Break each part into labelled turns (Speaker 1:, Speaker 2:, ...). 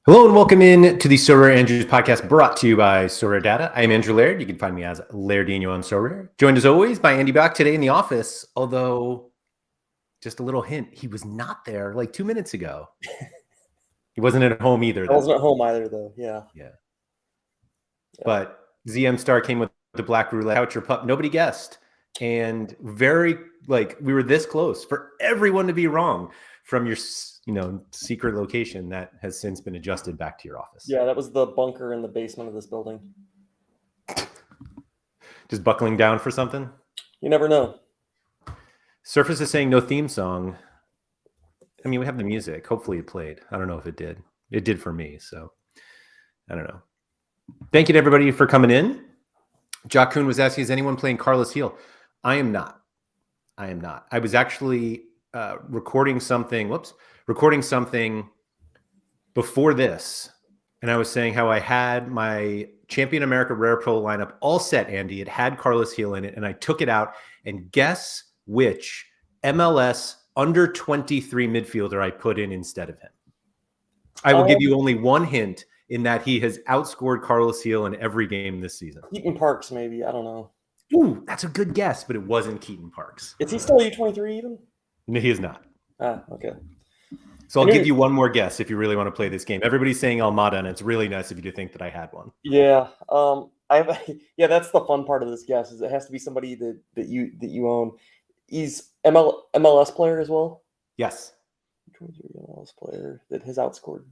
Speaker 1: Hello and welcome in to the SorareAndrews podcast brought to you by Sorare Data. I am Andrew Laird. You can find me as Lairdinho on Sorare. Joined as always by Andy Back today in the office, although just a little hint, he was not there like 2 minutes ago. He wasn't at home either.
Speaker 2: I wasn't at home either though, yeah.
Speaker 1: But ZM Star came with the Black Roulette Couch or Pup. Nobody guessed. And we were this close for everyone to be wrong from your secret location that has since been adjusted back to your office.
Speaker 2: Yeah, that was the bunker in the basement of this building.
Speaker 1: Just buckling down for something?
Speaker 2: You never know.
Speaker 1: Surface is saying no theme song. I mean, we have the music. Hopefully it played. I don't know if it did. It did for me, so I don't know. Thank you to everybody for coming in. Jock Kuhn was asking, is anyone playing Carlos Heel? I am not. I was actually recording something before this, and I was saying how I had my Champion America Rare Pro lineup all set, Andy. It had Carlos Heel in it, and I took it out, and guess which MLS under 23 midfielder I put in instead of him. I will give you only one hint in that he has outscored Carlos Heel in every game this season.
Speaker 2: Keaton Parks, maybe. I don't know.
Speaker 1: Ooh, that's a good guess, but it wasn't Keaton Parks.
Speaker 2: Is he still U23 even?
Speaker 1: No, he is not.
Speaker 2: Ah, okay.
Speaker 1: So I'll give you one more guess if you really want to play this game. Everybody's saying Almada, and it's really nice of you to think that I had one.
Speaker 2: Yeah. That's the fun part of this guess, is it has to be somebody that you own. He's MLS player as well?
Speaker 1: Yes.
Speaker 2: 23 MLS player that has outscored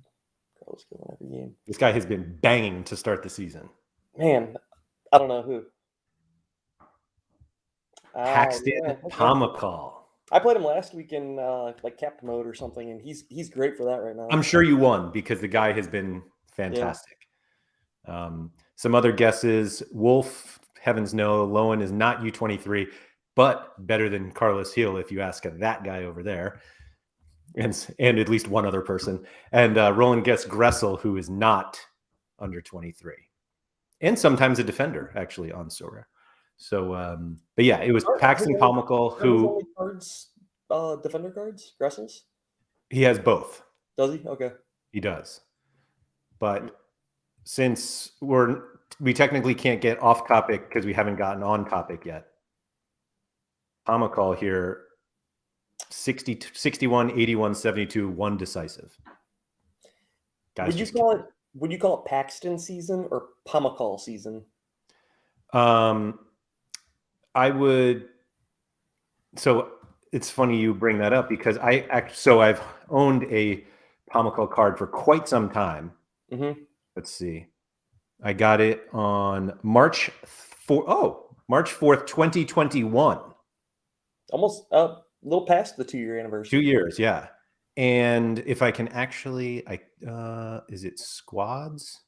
Speaker 2: Carlos Heel in every game.
Speaker 1: This guy has been banging to start the season.
Speaker 2: Man, I don't know who.
Speaker 1: Paxton Pomacall.
Speaker 2: I played him last week in capped mode or something, and he's great for that right now.
Speaker 1: I'm sure you won because the guy has been fantastic. Yeah. Some other guesses: Wolf, heavens no. Lowen is not U23, but better than Carlos Heel if you ask that guy over there, and at least one other person. And Roland guessed Gressel, who is not under 23, and sometimes a defender actually on Sorare. So, but yeah, it was Paxton Pomacall who
Speaker 2: cards, defender cards, Gressel's.
Speaker 1: He has both.
Speaker 2: Does he? Okay.
Speaker 1: He does. But since we technically can't get off topic because we haven't gotten on topic yet, Pomacall here, 60, 61, 81, 72, one decisive. Guys,
Speaker 2: would you call it Paxton season or Pomacall season?
Speaker 1: I would. So it's funny you bring that up because I've owned a Pomacall card for quite some time.
Speaker 2: Mm-hmm.
Speaker 1: Let's see. I got it on March 4th, 2021.
Speaker 2: Almost a little past the 2-year anniversary.
Speaker 1: 2 years, yeah. And if I can actually, is it squads?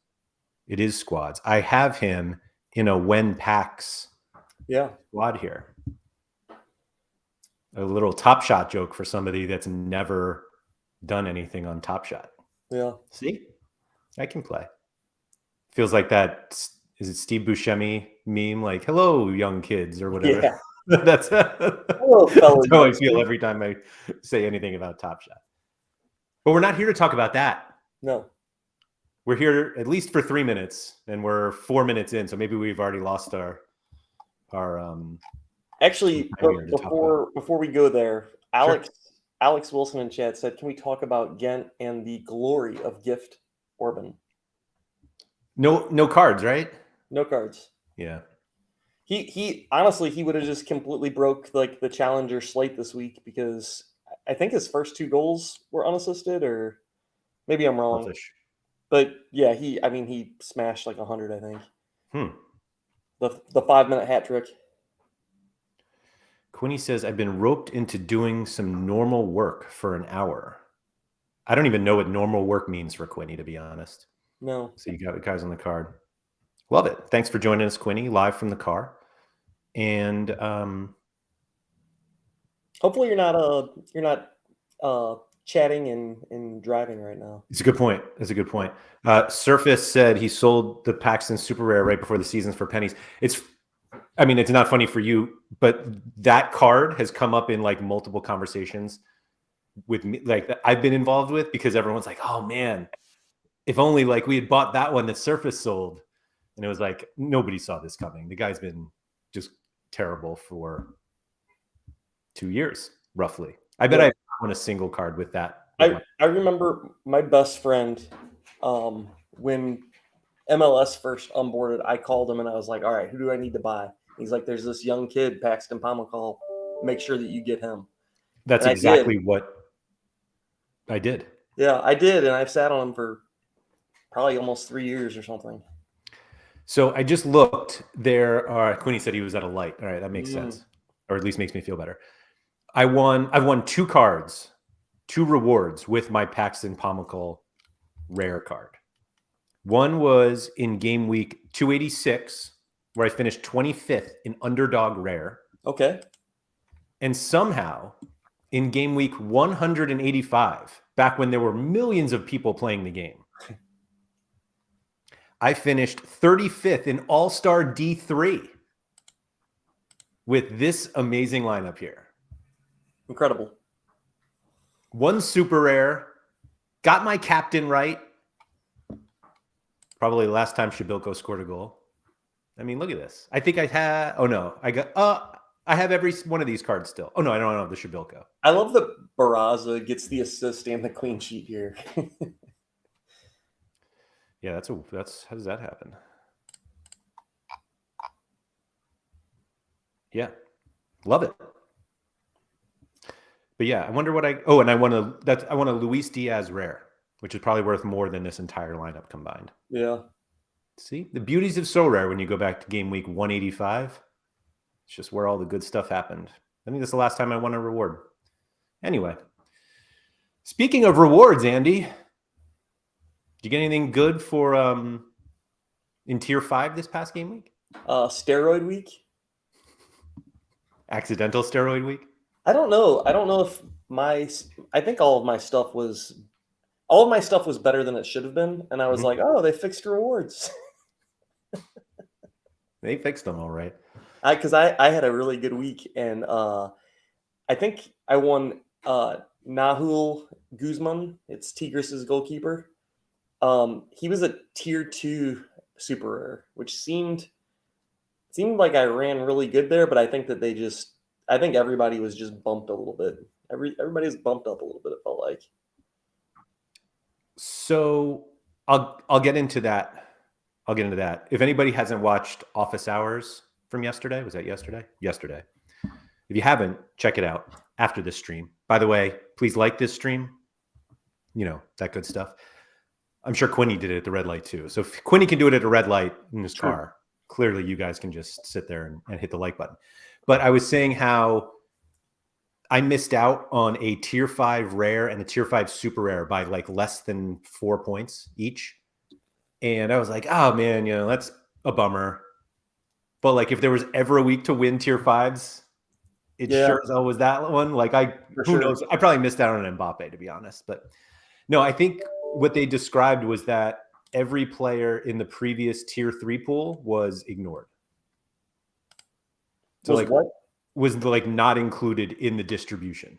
Speaker 1: It is squads. I have him in a when packs squad here. A little Top Shot joke for somebody that's never done anything on Top Shot.
Speaker 2: Yeah.
Speaker 1: See? I can play. Feels like that. Is it Steve Buscemi meme? Like, hello, young kids, or whatever.
Speaker 2: Yeah.
Speaker 1: That's how I feel every time I say anything about Top Shot. But we're not here to talk about that.
Speaker 2: No.
Speaker 1: We're here at least for 3 minutes, and we're 4 minutes in, so maybe we've already lost our
Speaker 2: Actually, before we go there, Alex Wilson in chat said, can we talk about Ghent and the glory of Gift Orban?
Speaker 1: No cards, right?
Speaker 2: No cards.
Speaker 1: Yeah.
Speaker 2: He honestly, he would have just completely broke like the challenger slate this week, because I think his first 2 goals were unassisted, or maybe I'm wrong.
Speaker 1: Selfish.
Speaker 2: But yeah, he smashed like 100, I think. The 5-minute hat trick.
Speaker 1: Quinny says, I've been roped into doing some normal work for an hour. I don't even know what normal work means for Quinny, to be honest.
Speaker 2: No.
Speaker 1: So you got the guys on the card. Love it. Thanks for joining us, Quinny, live from the car. And
Speaker 2: hopefully you're not chatting and driving right now.
Speaker 1: It's a good point. Surface said he sold the Paxton Super Rare right before the seasons for pennies. It's not funny for you, but that card has come up in like multiple conversations with me, like that I've been involved with, because everyone's like, oh man, if only like we had bought that one that Surface sold, and it was like nobody saw this coming. The guy's been just terrible for 2 years, roughly. I bet I won a single card with that.
Speaker 2: I remember my best friend, when MLS first onboarded, I called him and I was like, all right, who do I need to buy? He's like, there's this young kid, Paxton Pomykal. Make sure that you get him.
Speaker 1: That's
Speaker 2: and
Speaker 1: exactly what I did.
Speaker 2: Yeah, I did. And I've sat on him for probably almost 3 years or something.
Speaker 1: So I just looked. Queenie said he was at a light. All right, that makes sense. Or at least makes me feel better. I've won 2 cards, 2 rewards with my Paxton Pomykal rare card. One was in game week 286, where I finished 25th in underdog rare.
Speaker 2: Okay.
Speaker 1: And somehow in game week 185, back when there were millions of people playing the game, I finished 35th in All-Star D3 with this amazing lineup here.
Speaker 2: Incredible.
Speaker 1: 1 super rare, got my captain right. Probably the last time Shabilko scored a goal. I mean, look at this. I think I had, I have every one of these cards still. Oh no, I don't have the Shabilko.
Speaker 2: I love that Barraza gets the assist and the clean sheet here.
Speaker 1: Yeah, that's how does that happen? Yeah, love it. But yeah, I wonder what I want a Luis Diaz rare, which is probably worth more than this entire lineup combined.
Speaker 2: Yeah.
Speaker 1: See the beauties of Sorare when you go back to game week 185. It's just where all the good stuff happened. I think that's the last time I won a reward. Anyway, speaking of rewards, Andy, did you get anything good for in tier 5 this past game week?
Speaker 2: Steroid week.
Speaker 1: Accidental steroid week.
Speaker 2: I don't know. I don't know if I think all of my stuff was better than it should have been, and I was like, oh, they fixed rewards.
Speaker 1: They fixed them all right.
Speaker 2: Because I had a really good week, and I think I won Nahul Guzman. It's Tigres' goalkeeper. He was a tier 2 super rare, which seemed like I ran really good there, but I think that I think everybody was just bumped a little bit. Everybody was bumped up a little bit, it felt like.
Speaker 1: So I'll get into that. If anybody hasn't watched Office Hours from yesterday, was that yesterday? Yesterday. If you haven't, check it out after this stream. By the way, please like this stream. You know, that good stuff. I'm sure Quinny did it at the red light too. So if Quinny can do it at a red light in his car, clearly you guys can just sit there and hit the like button. But I was saying how I missed out on a tier 5 rare and a tier 5 super rare by like less than 4 points each. And I was like, oh man, that's a bummer. But like if there was ever a week to win tier 5s, it sure as hell was that one. Like who knows? I probably missed out on Mbappe, to be honest. But no, I think what they described was that every player in the previous tier 3 pool was ignored. So was like not included in the distribution.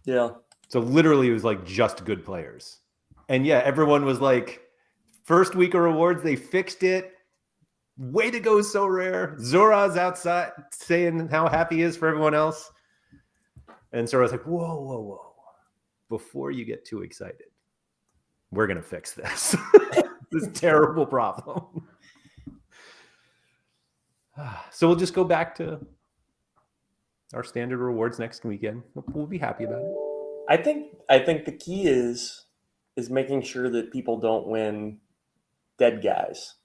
Speaker 2: Yeah.
Speaker 1: So literally it was like just good players. And yeah, everyone was like, first week of rewards, they fixed it. Way to go, Sorare. Zora's outside saying how happy he is for everyone else. And Zora's like, whoa. Before you get too excited, we're going to fix this. This terrible problem. So we'll just go back to our standard rewards next weekend. We'll be happy about it.
Speaker 2: I think the key is making sure that people don't win dead guys.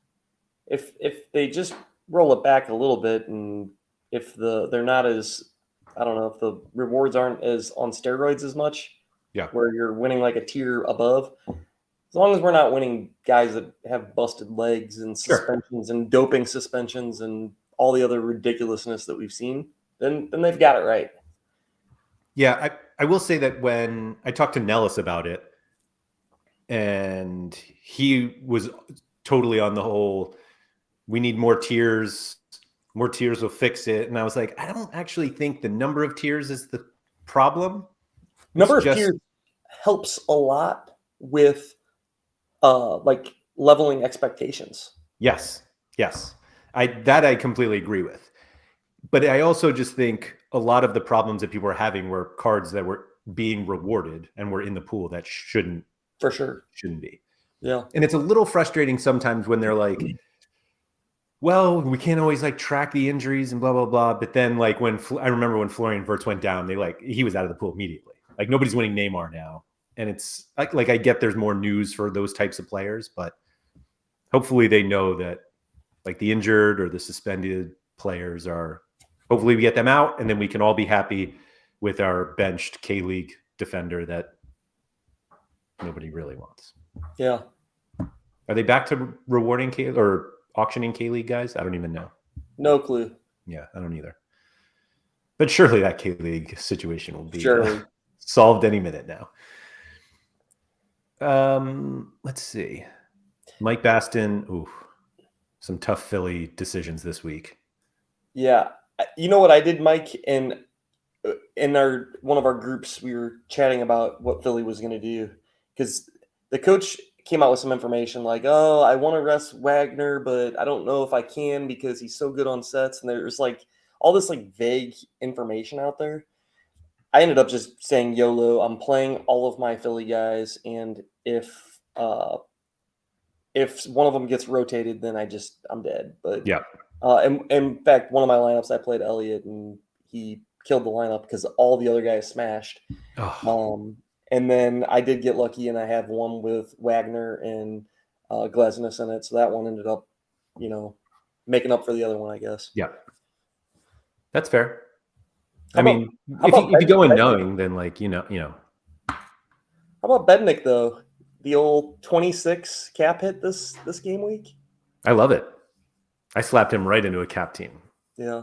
Speaker 2: If they just roll it back a little bit, and if they're not as, I don't know, if the rewards aren't as on steroids as much, where you're winning like a tier above, as long as we're not winning guys that have busted legs and suspensions and doping suspensions and all the other ridiculousness that we've seen, then they've got it right.
Speaker 1: Yeah, I will say that when I talked to Nellis about it, and he was totally on the whole, we need more tiers will fix it. And I was like, I don't actually think the number of tiers is the problem.
Speaker 2: Number of tiers helps a lot with like leveling expectations.
Speaker 1: Yes. I completely agree with. But I also just think a lot of the problems that people were having were cards that were being rewarded and were in the pool that shouldn't
Speaker 2: For sure.
Speaker 1: be.
Speaker 2: Yeah.
Speaker 1: And it's a little frustrating sometimes when they're like, well, we can't always like track the injuries and blah, blah, blah. But then like I remember when Florian Wirtz went down, he was out of the pool immediately. Like nobody's winning Neymar now. And it's like I get there's more news for those types of players, but hopefully they know that like the injured or the suspended players hopefully we get them out and then we can all be happy with our benched K-League defender that nobody really wants.
Speaker 2: Yeah.
Speaker 1: Are they back to rewarding or auctioning K-League guys? I don't even know.
Speaker 2: No clue.
Speaker 1: Yeah, I don't either. But surely that K-League situation will be solved any minute now. Let's see. Mike Baston. Ooh, some tough Philly decisions this week.
Speaker 2: Yeah. You know what I did, Mike? In one of our groups, we were chatting about what Philly was going to do because the coach came out with some information like, oh, I want to rest Wagner, but I don't know if I can because he's so good on sets. And there's like all this like vague information out there. I ended up just saying YOLO. I'm playing all of my Philly guys, and if one of them gets rotated, then I'm dead. But
Speaker 1: yeah,
Speaker 2: and in fact, one of my lineups I played Elliott, and he killed the lineup because all the other guys smashed.
Speaker 1: Oh.
Speaker 2: And then I did get lucky, and I have one with Wagner and Glesnes in it, so that one ended up, making up for the other one, I guess.
Speaker 1: Yeah, that's fair. I mean, if you go in knowing, then like, How
Speaker 2: about Bednick though? The old 26 cap hit this game week.
Speaker 1: I love it. I slapped him right into a cap team.
Speaker 2: Yeah.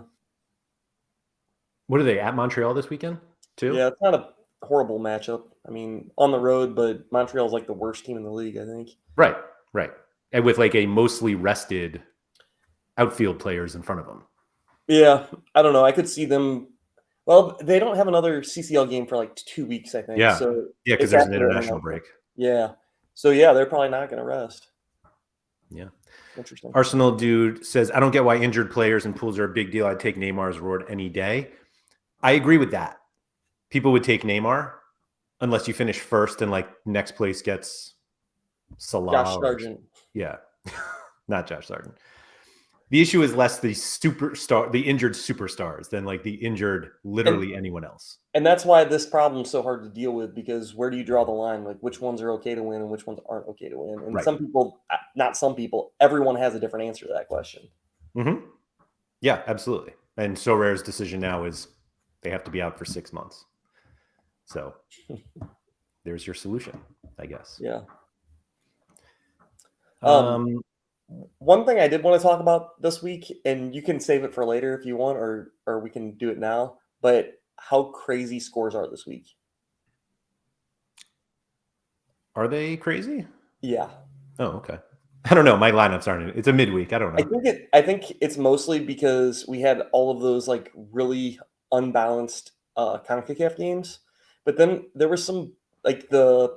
Speaker 1: What are they at Montreal this weekend too?
Speaker 2: Yeah, it's not a horrible matchup. I mean, on the road, but Montreal's like the worst team in the league, I think.
Speaker 1: Right. And with like a mostly rested outfield players in front of them.
Speaker 2: Yeah, I don't know. I could see them. Well, they don't have another CCL game for like 2 weeks, I think.
Speaker 1: Yeah.
Speaker 2: So
Speaker 1: because there's an international break.
Speaker 2: Yeah. So yeah, they're probably not going to rest.
Speaker 1: Yeah.
Speaker 2: Interesting.
Speaker 1: Arsenal dude says, I don't get why injured players and pools are a big deal. I'd take Neymar's reward any day. I agree with that. People would take Neymar unless you finish first and like next place gets Salah.
Speaker 2: Josh Sargent.
Speaker 1: Yeah. Not Josh Sargent. The issue is less the injured superstars than like the injured anyone else.
Speaker 2: And that's why this problem's so hard to deal with, because where do you draw the line? Like which ones are okay to win and which ones aren't okay to win? And some people, everyone has a different answer to that question.
Speaker 1: Mm-hmm. Yeah, absolutely. And Sorare's decision now is they have to be out for 6 months. So there's your solution, I guess.
Speaker 2: Yeah. One thing I did want to talk about this week, and you can save it for later if you want, or we can do it now, but how crazy scores are this week.
Speaker 1: Are they crazy?
Speaker 2: Yeah.
Speaker 1: Oh, okay. I don't know. My lineups aren't. It's a midweek. I don't know.
Speaker 2: I think it's mostly because we had all of those like really unbalanced CONCACAF games, but then there was some like the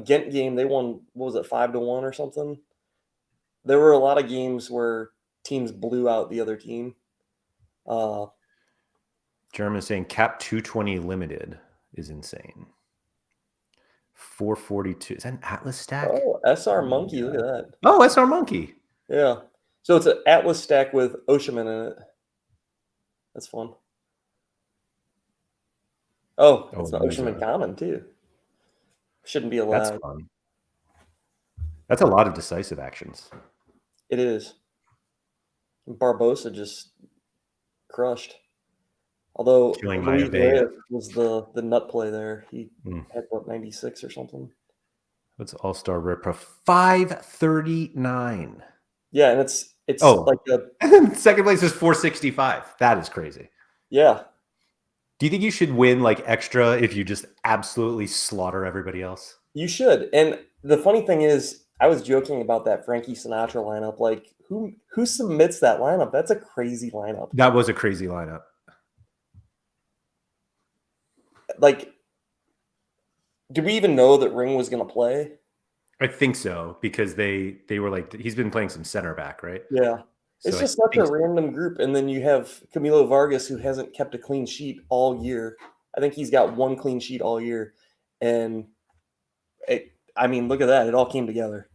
Speaker 2: Ghent game. They won. What was it, 5-1 or something? There were a lot of games where teams blew out the other team.
Speaker 1: German is saying cap 220 limited is insane. 442. Is that an Atlas stack?
Speaker 2: Oh, SR Monkey. Look at that.
Speaker 1: Oh, SR Monkey.
Speaker 2: Yeah. So it's an Atlas stack with Oshiman in it. That's fun. Oh, it's an Oshiman common too. Shouldn't be allowed.
Speaker 1: That's fun. That's a lot of decisive actions.
Speaker 2: It is. Barbosa just crushed. Although Luis was the nut play there. He had 96 or something.
Speaker 1: What's All-Star Rare Pro? 539.
Speaker 2: Yeah, and it's like
Speaker 1: second place is 465. That is crazy.
Speaker 2: Yeah.
Speaker 1: Do you think you should win like extra if you just absolutely slaughter everybody else?
Speaker 2: You should. And the funny thing is, I was joking about that Frankie Sinatra lineup. Like, who submits that lineup? That's a crazy lineup.
Speaker 1: That was a crazy lineup.
Speaker 2: Like, did we even know that Ring was going to play?
Speaker 1: I think so, because they were like, he's been playing some center back, right?
Speaker 2: Yeah.
Speaker 1: So
Speaker 2: It's
Speaker 1: I
Speaker 2: just such
Speaker 1: think
Speaker 2: a random group. And then you have Camilo Vargas, who hasn't kept a clean sheet all year. I think he's got one clean sheet all year. And I mean, look at that. It all came together.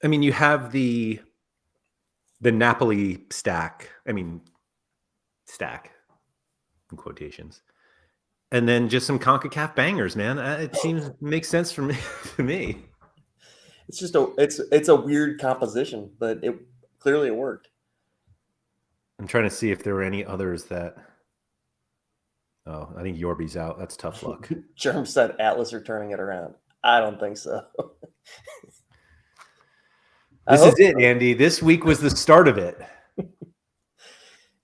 Speaker 1: I mean, you have the Napoli stack. I mean, stack in quotations. And then just some CONCACAF bangers, man. It seems makes sense for me to me.
Speaker 2: It's just it's a weird composition, but it clearly it worked.
Speaker 1: I'm trying to see if there were any others that. Oh, I think Yorby's out. That's tough luck.
Speaker 2: Germ said Atlas are turning it around. I don't think so.
Speaker 1: This is it, Andy. This week was the start of it.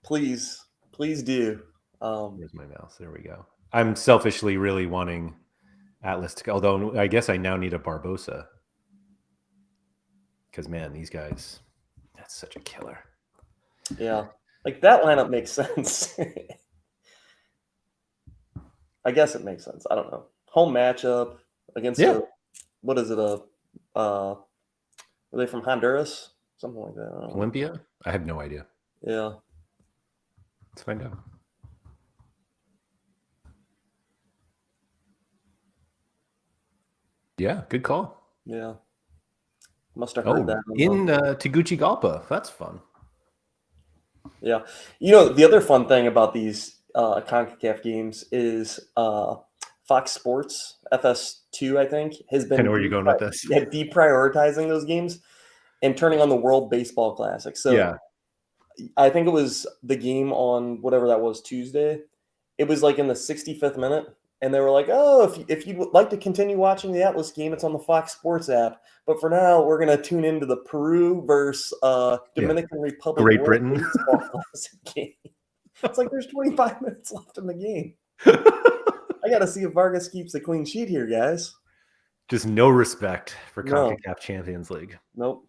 Speaker 2: Please do.
Speaker 1: Where's my mouse? There we go. I'm selfishly really wanting Atlas to, although I guess I now need a Barbosa. Because, man, these guys, that's such a killer.
Speaker 2: Yeah. Like, that lineup makes sense. I guess it makes sense. I don't know. Home matchup against what is it? Are they from Honduras? Something like that.
Speaker 1: Olympia? I have no idea.
Speaker 2: Yeah.
Speaker 1: Let's find out. Yeah, good call.
Speaker 2: Yeah. Must have heard that.
Speaker 1: In Tegucigalpa. That's fun.
Speaker 2: Yeah. You know, the other fun thing about these CONCACAF games is Fox Sports, FS2, I think, has been
Speaker 1: I know where you're going with this.
Speaker 2: Deprioritizing those games and turning on the World Baseball Classic. So
Speaker 1: yeah.
Speaker 2: I think it was the game on whatever that was, Tuesday. It was like in the 65th minute. And they were like, oh, if you'd like to continue watching the Atlas game, it's on the Fox Sports app. But for now, we're going to tune into the Peru versus Dominican Republic
Speaker 1: Great Britain
Speaker 2: Baseball Classic game. It's like there's 25 minutes left in the game. I got to see if Vargas keeps a clean sheet here, guys.
Speaker 1: Just no respect for CONCACAF Champions League.
Speaker 2: Nope.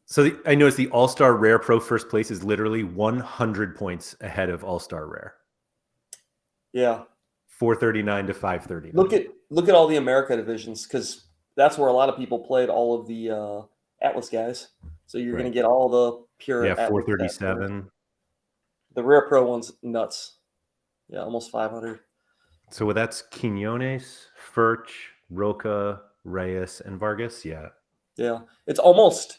Speaker 1: So I noticed the All-Star Rare Pro first place is literally 100 points ahead of All-Star Rare.
Speaker 2: Yeah.
Speaker 1: 439 to 539.
Speaker 2: Look at all the America divisions, because that's where a lot of people played all of the Atlas guys. So you're going to get all the pure.
Speaker 1: Yeah, 437.
Speaker 2: The Rare Pro one's nuts. Yeah, almost 500.
Speaker 1: So that's Quinones, Furch, Roca, Reyes, and Vargas. Yeah.
Speaker 2: Yeah, it's almost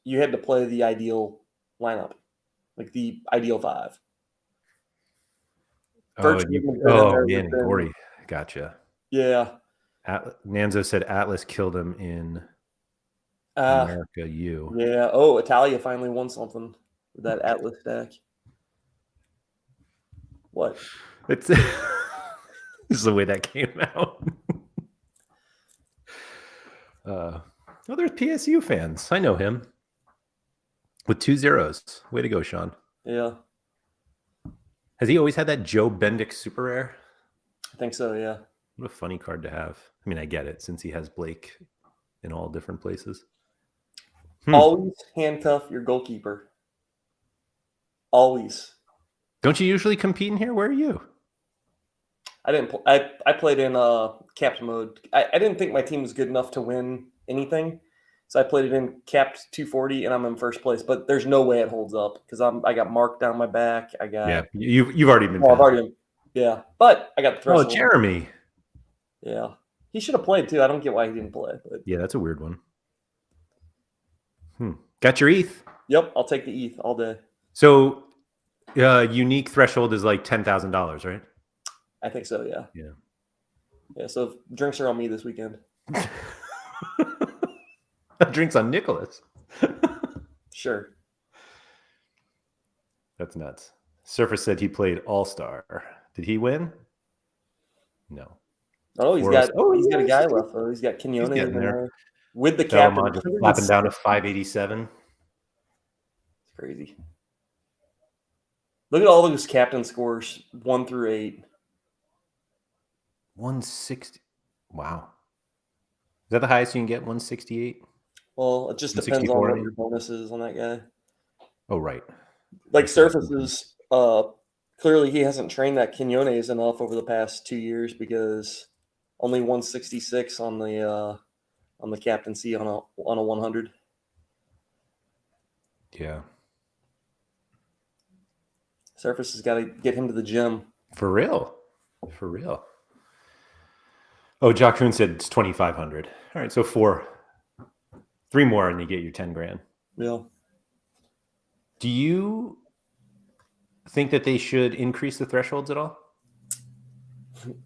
Speaker 2: you had to play the ideal lineup, like the ideal five.
Speaker 1: Man, Gory. Gotcha.
Speaker 2: Yeah.
Speaker 1: Nanzo said Atlas killed him in America U.
Speaker 2: Yeah. Oh, Italia finally won something with that Atlas stack. What?
Speaker 1: It's this is the way that came out. There's PSU fans. I know him. With 2 zeros. Way to go, Sean.
Speaker 2: Yeah.
Speaker 1: Has he always had that Joe Bendick super rare?
Speaker 2: I think so, yeah.
Speaker 1: What a funny card to have. I mean, I get it since he has Blake in all different places.
Speaker 2: Always handcuff your goalkeeper. Always.
Speaker 1: Don't you usually compete in here? Where are you?
Speaker 2: I didn't. I played in capped mode. I didn't think my team was good enough to win anything, so I played it in capped 240, and I'm in first place. But there's no way it holds up because I got marked down my back. I got
Speaker 1: you've already been.
Speaker 2: I've already been. Yeah, but I got the threshold.
Speaker 1: Oh, Jeremy.
Speaker 2: Yeah, he should have played too. I don't get why he didn't play. But
Speaker 1: yeah, that's a weird one. Got your ETH?
Speaker 2: Yep, I'll take the ETH all day.
Speaker 1: So, unique threshold is like $10,000, right?
Speaker 2: I think so. Yeah.
Speaker 1: Yeah.
Speaker 2: Yeah. So drinks are on me this weekend.
Speaker 1: Drinks on Nicholas.
Speaker 2: Sure.
Speaker 1: That's nuts. Surfer said he played All-Star. Did he win? No.
Speaker 2: Oh, he's got a guy left. Oh, he's got Quinones in there with the captain.
Speaker 1: Just slapping down to 587.
Speaker 2: It's crazy. Look at all those captain scores, 1 through 8.
Speaker 1: 160. Wow. Is that the highest you can get? 168?
Speaker 2: Well, it just depends on what your bonus is on that guy.
Speaker 1: Oh, right.
Speaker 2: Like Surfaces, clearly he hasn't trained that Quinones enough over the past 2 years because Only 166 on the captaincy on a 100.
Speaker 1: Yeah.
Speaker 2: Surface has got to get him to the gym.
Speaker 1: For real. For real. Oh, Jacqueline said it's 2,500. All right, so 3 more and you get your 10 grand.
Speaker 2: Yeah.
Speaker 1: Do you think that they should increase the thresholds at all?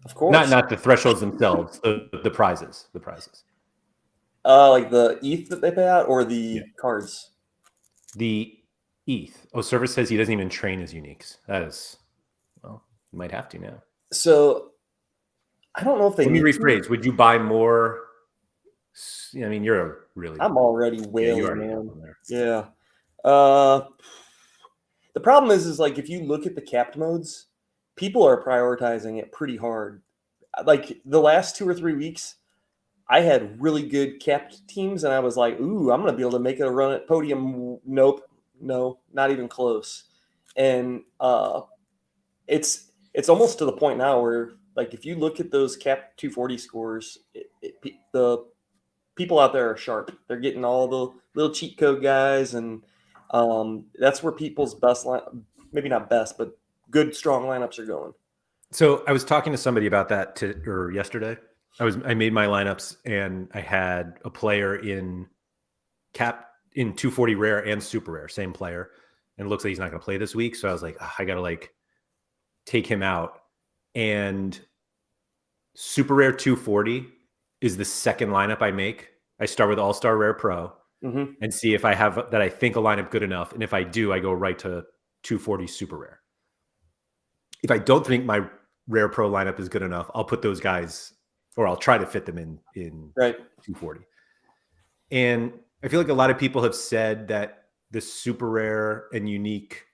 Speaker 2: Of course.
Speaker 1: Not the thresholds themselves, the prizes. The prizes.
Speaker 2: Like the ETH that they pay out or the cards?
Speaker 1: The ETH. Oh, Service says he doesn't even train his uniques. That is, well, you might have to now.
Speaker 2: So I don't know if they
Speaker 1: Let me rephrase. Would you buy more? I mean, you're a really.
Speaker 2: I'm already wailing,
Speaker 1: you already
Speaker 2: man.
Speaker 1: there.
Speaker 2: Yeah. The problem is like if you look at the capped modes, people are prioritizing it pretty hard. Like the last 2 or 3 weeks, I had really good capped teams, and I was like, "Ooh, I'm gonna be able to make a run at podium." Nope, no, not even close. And it's almost to the point now where, like, if you look at those capped 240 scores, the people out there are sharp. They're getting all the little cheat code guys, and that's where people's best maybe not best, but good strong lineups are going.
Speaker 1: So I was talking to somebody about that yesterday. I made my lineups and I had a player in 240 rare and super rare, same player, and it looks like he's not going to play this week. So I was like, I got to take him out. And super rare 240 is the second lineup I make. I start with All-Star Rare Pro and see if I have that I think a lineup good enough. And if I do, I go right to 240 super rare. If I don't think my Rare Pro lineup is good enough, I'll put those guys, or I'll try to fit them in
Speaker 2: right
Speaker 1: 240. And I feel like a lot of people have said that the super rare and unique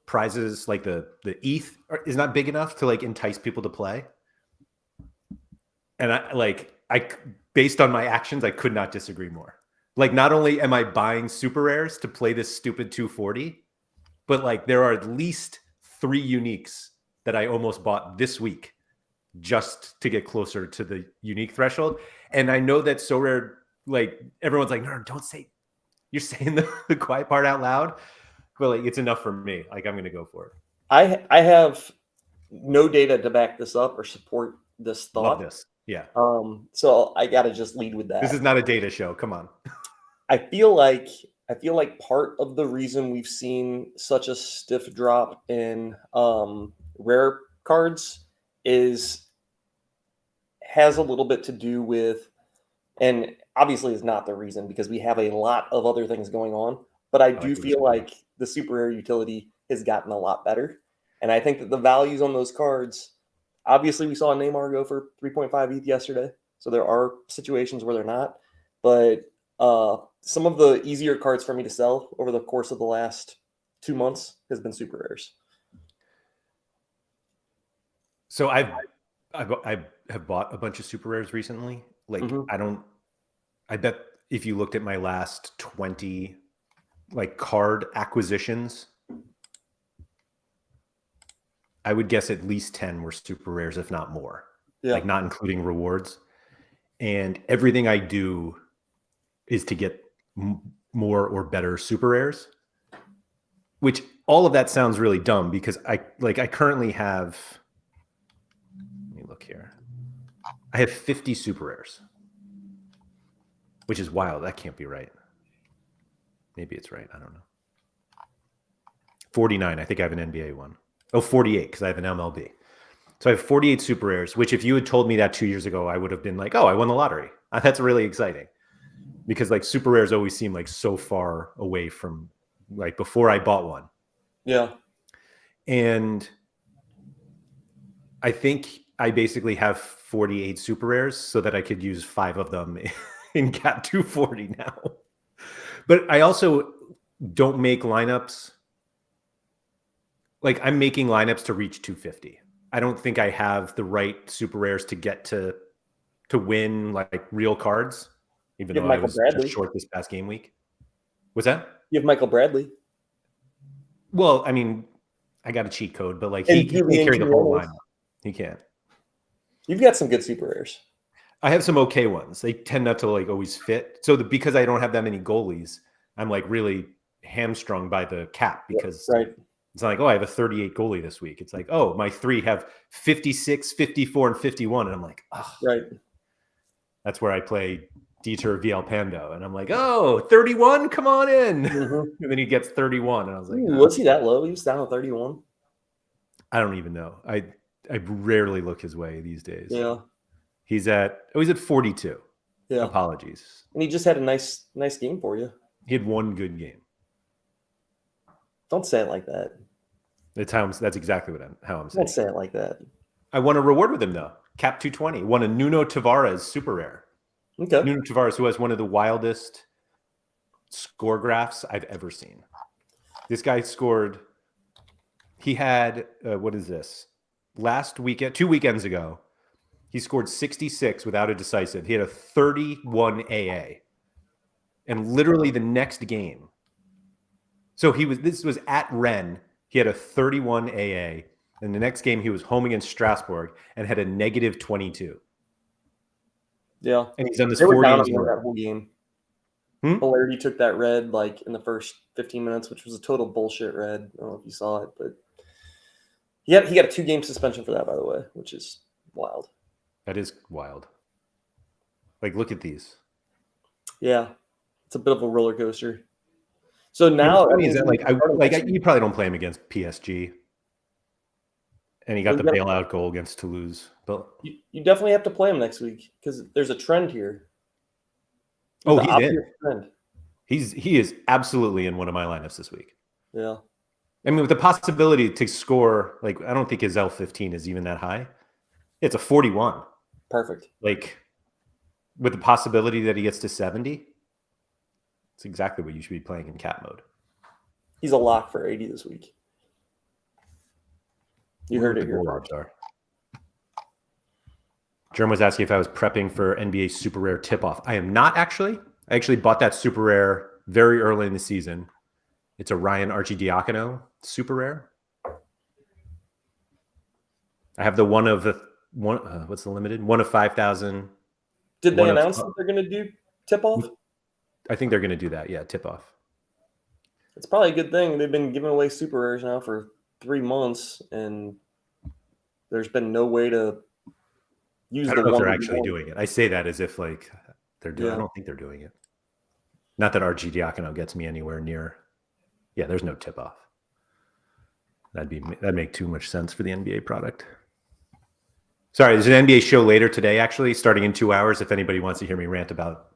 Speaker 1: prizes, like the ETH, is not big enough to entice people to play. And I based on my actions, I could not disagree more. Not only am I buying super rares to play this stupid 240, but there are at least 3 uniques that I almost bought this week just to get closer to the unique threshold. And I know that Sorare, everyone's like, no, don't say, you're saying the quiet part out loud, but it's enough for me. I'm going to go for it.
Speaker 2: I have no data to back this up or support this thought.
Speaker 1: Love this. Yeah.
Speaker 2: So I got to just lead with that.
Speaker 1: This is not a data show. Come on.
Speaker 2: I feel like part of the reason we've seen such a stiff drop in rare cards has a little bit to do with, and obviously is not the reason because we have a lot of other things going on, but I do feel like the super rare utility has gotten a lot better. And I think that the values on those cards, obviously we saw Neymar go for 3.5 ETH yesterday. So there are situations where they're not, but some of the easier cards for me to sell over the course of the last 2 months has been super rares.
Speaker 1: So I have bought a bunch of super rares recently. I bet if you looked at my last 20 card acquisitions, I would guess at least 10 were super rares, if not more. Yeah. Not including rewards. And everything I do is to get more or better super rares, which all of that sounds really dumb because I currently have, let me look here. I have 50 super rares, which is wild. That can't be right. Maybe it's right. I don't know. 49. I think I have an NBA one. Oh, 48 because I have an MLB. So I have 48 super rares, which if you had told me that 2 years ago, I would have been like, oh, I won the lottery. That's really exciting. Because super rares always seem so far away from before I bought one.
Speaker 2: Yeah.
Speaker 1: And I think I basically have 48 super rares so that I could use 5 of them in Cap 240 now. But I also don't make lineups. I'm making lineups to reach 250. I don't think I have the right super rares to get to win real cards. Even though I was just short this past game week. What's that?
Speaker 2: You have Michael Bradley.
Speaker 1: Well, I mean, I got a cheat code, but he can't carry the whole lineup. He can't.
Speaker 2: You've got some good super rares.
Speaker 1: I have some okay ones. They tend not to like always fit. So because I don't have that many goalies, I'm like really hamstrung by the cap because
Speaker 2: right.
Speaker 1: It's not like, oh, I have a 38 goalie this week. It's like, oh, my 3 have 56, 54, and 51. And I'm like, oh.
Speaker 2: Right.
Speaker 1: That's where I play Dieter Villalpando. And I'm like, oh, 31? Come on in.
Speaker 2: Mm-hmm.
Speaker 1: And then he gets 31. And I was like,
Speaker 2: Ooh, was he that low? He was down to 31.
Speaker 1: I don't even know. I rarely look his way these days.
Speaker 2: Yeah.
Speaker 1: He's at 42.
Speaker 2: Yeah.
Speaker 1: Apologies.
Speaker 2: And he just had a nice game for you.
Speaker 1: He had one good game.
Speaker 2: Don't say it like that.
Speaker 1: That's exactly how I'm saying.
Speaker 2: Don't say it like that.
Speaker 1: I won a reward with him though. Cap 220. Won a Nuno Tavares super rare.
Speaker 2: Okay.
Speaker 1: Nuno Tavares, who has one of the wildest score graphs I've ever seen. This guy scored. He had what is this? Last weekend, 2 weekends ago, he scored 66 without a decisive. He had a 31 AA, and literally the next game. So this was at Rennes. He had a 31 AA. And the next game he was home against Strasbourg and had a negative 22.
Speaker 2: Yeah.
Speaker 1: And he's done this
Speaker 2: they
Speaker 1: 4
Speaker 2: were down
Speaker 1: games in a
Speaker 2: that
Speaker 1: row.
Speaker 2: whole game. Lairdinho took that red like in the first 15 minutes, which was a total bullshit red. I don't know if you saw it, but he got a 2-game suspension for that, by the way, which is wild.
Speaker 1: That is wild. Like, look at these.
Speaker 2: Yeah. It's a bit of a roller coaster. So now
Speaker 1: is that you probably don't play him against PSG. And he got the bailout goal against Toulouse. But
Speaker 2: you definitely have to play him next week because there's a trend here.
Speaker 1: He's in. Trend. He is absolutely in one of my lineups this week.
Speaker 2: Yeah.
Speaker 1: I mean, with the possibility to score, like, I don't think his L15 is even that high. It's a 41.
Speaker 2: Perfect.
Speaker 1: Like, with the possibility that he gets to 70, it's exactly what you should be playing in cap mode.
Speaker 2: He's a lock for 80 this week. You heard it here.
Speaker 1: Jerm was asking if I was prepping for NBA Super Rare tip-off. I am not actually. I actually bought that Super Rare very early in the season. It's a Ryan Arcidiacono Super Rare. I have the what's the limited? 1 of 5,000.
Speaker 2: Did they announce that they're going to do tip-off?
Speaker 1: I think they're going to do that. Yeah, tip-off.
Speaker 2: It's probably a good thing. They've been giving away Super Rares now for 3 months, and there's been no way to use.
Speaker 1: I don't know if they're actually doing it. I say that as if like they're doing. I don't think they're doing it. Not that Arcidiacono gets me anywhere near. Yeah, there's no tip off. That'd make too much sense for the NBA product. Sorry, there's an NBA show later today, actually, starting in 2 hours. If anybody wants to hear me rant about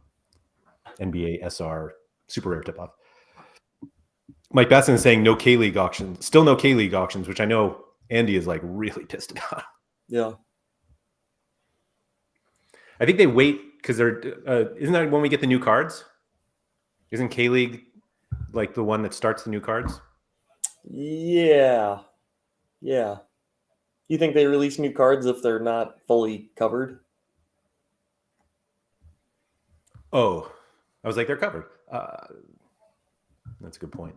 Speaker 1: NBA SR Super Rare tip off. Mike Basson is saying no K-League auctions. Still no K-League auctions, which I know Andy is like really pissed about.
Speaker 2: Yeah.
Speaker 1: I think they wait because they're isn't that when we get the new cards? Isn't K-League like the one that starts the new cards?
Speaker 2: Yeah. Yeah. You think they release new cards if they're not fully covered?
Speaker 1: Oh, I was like, they're covered. That's a good point.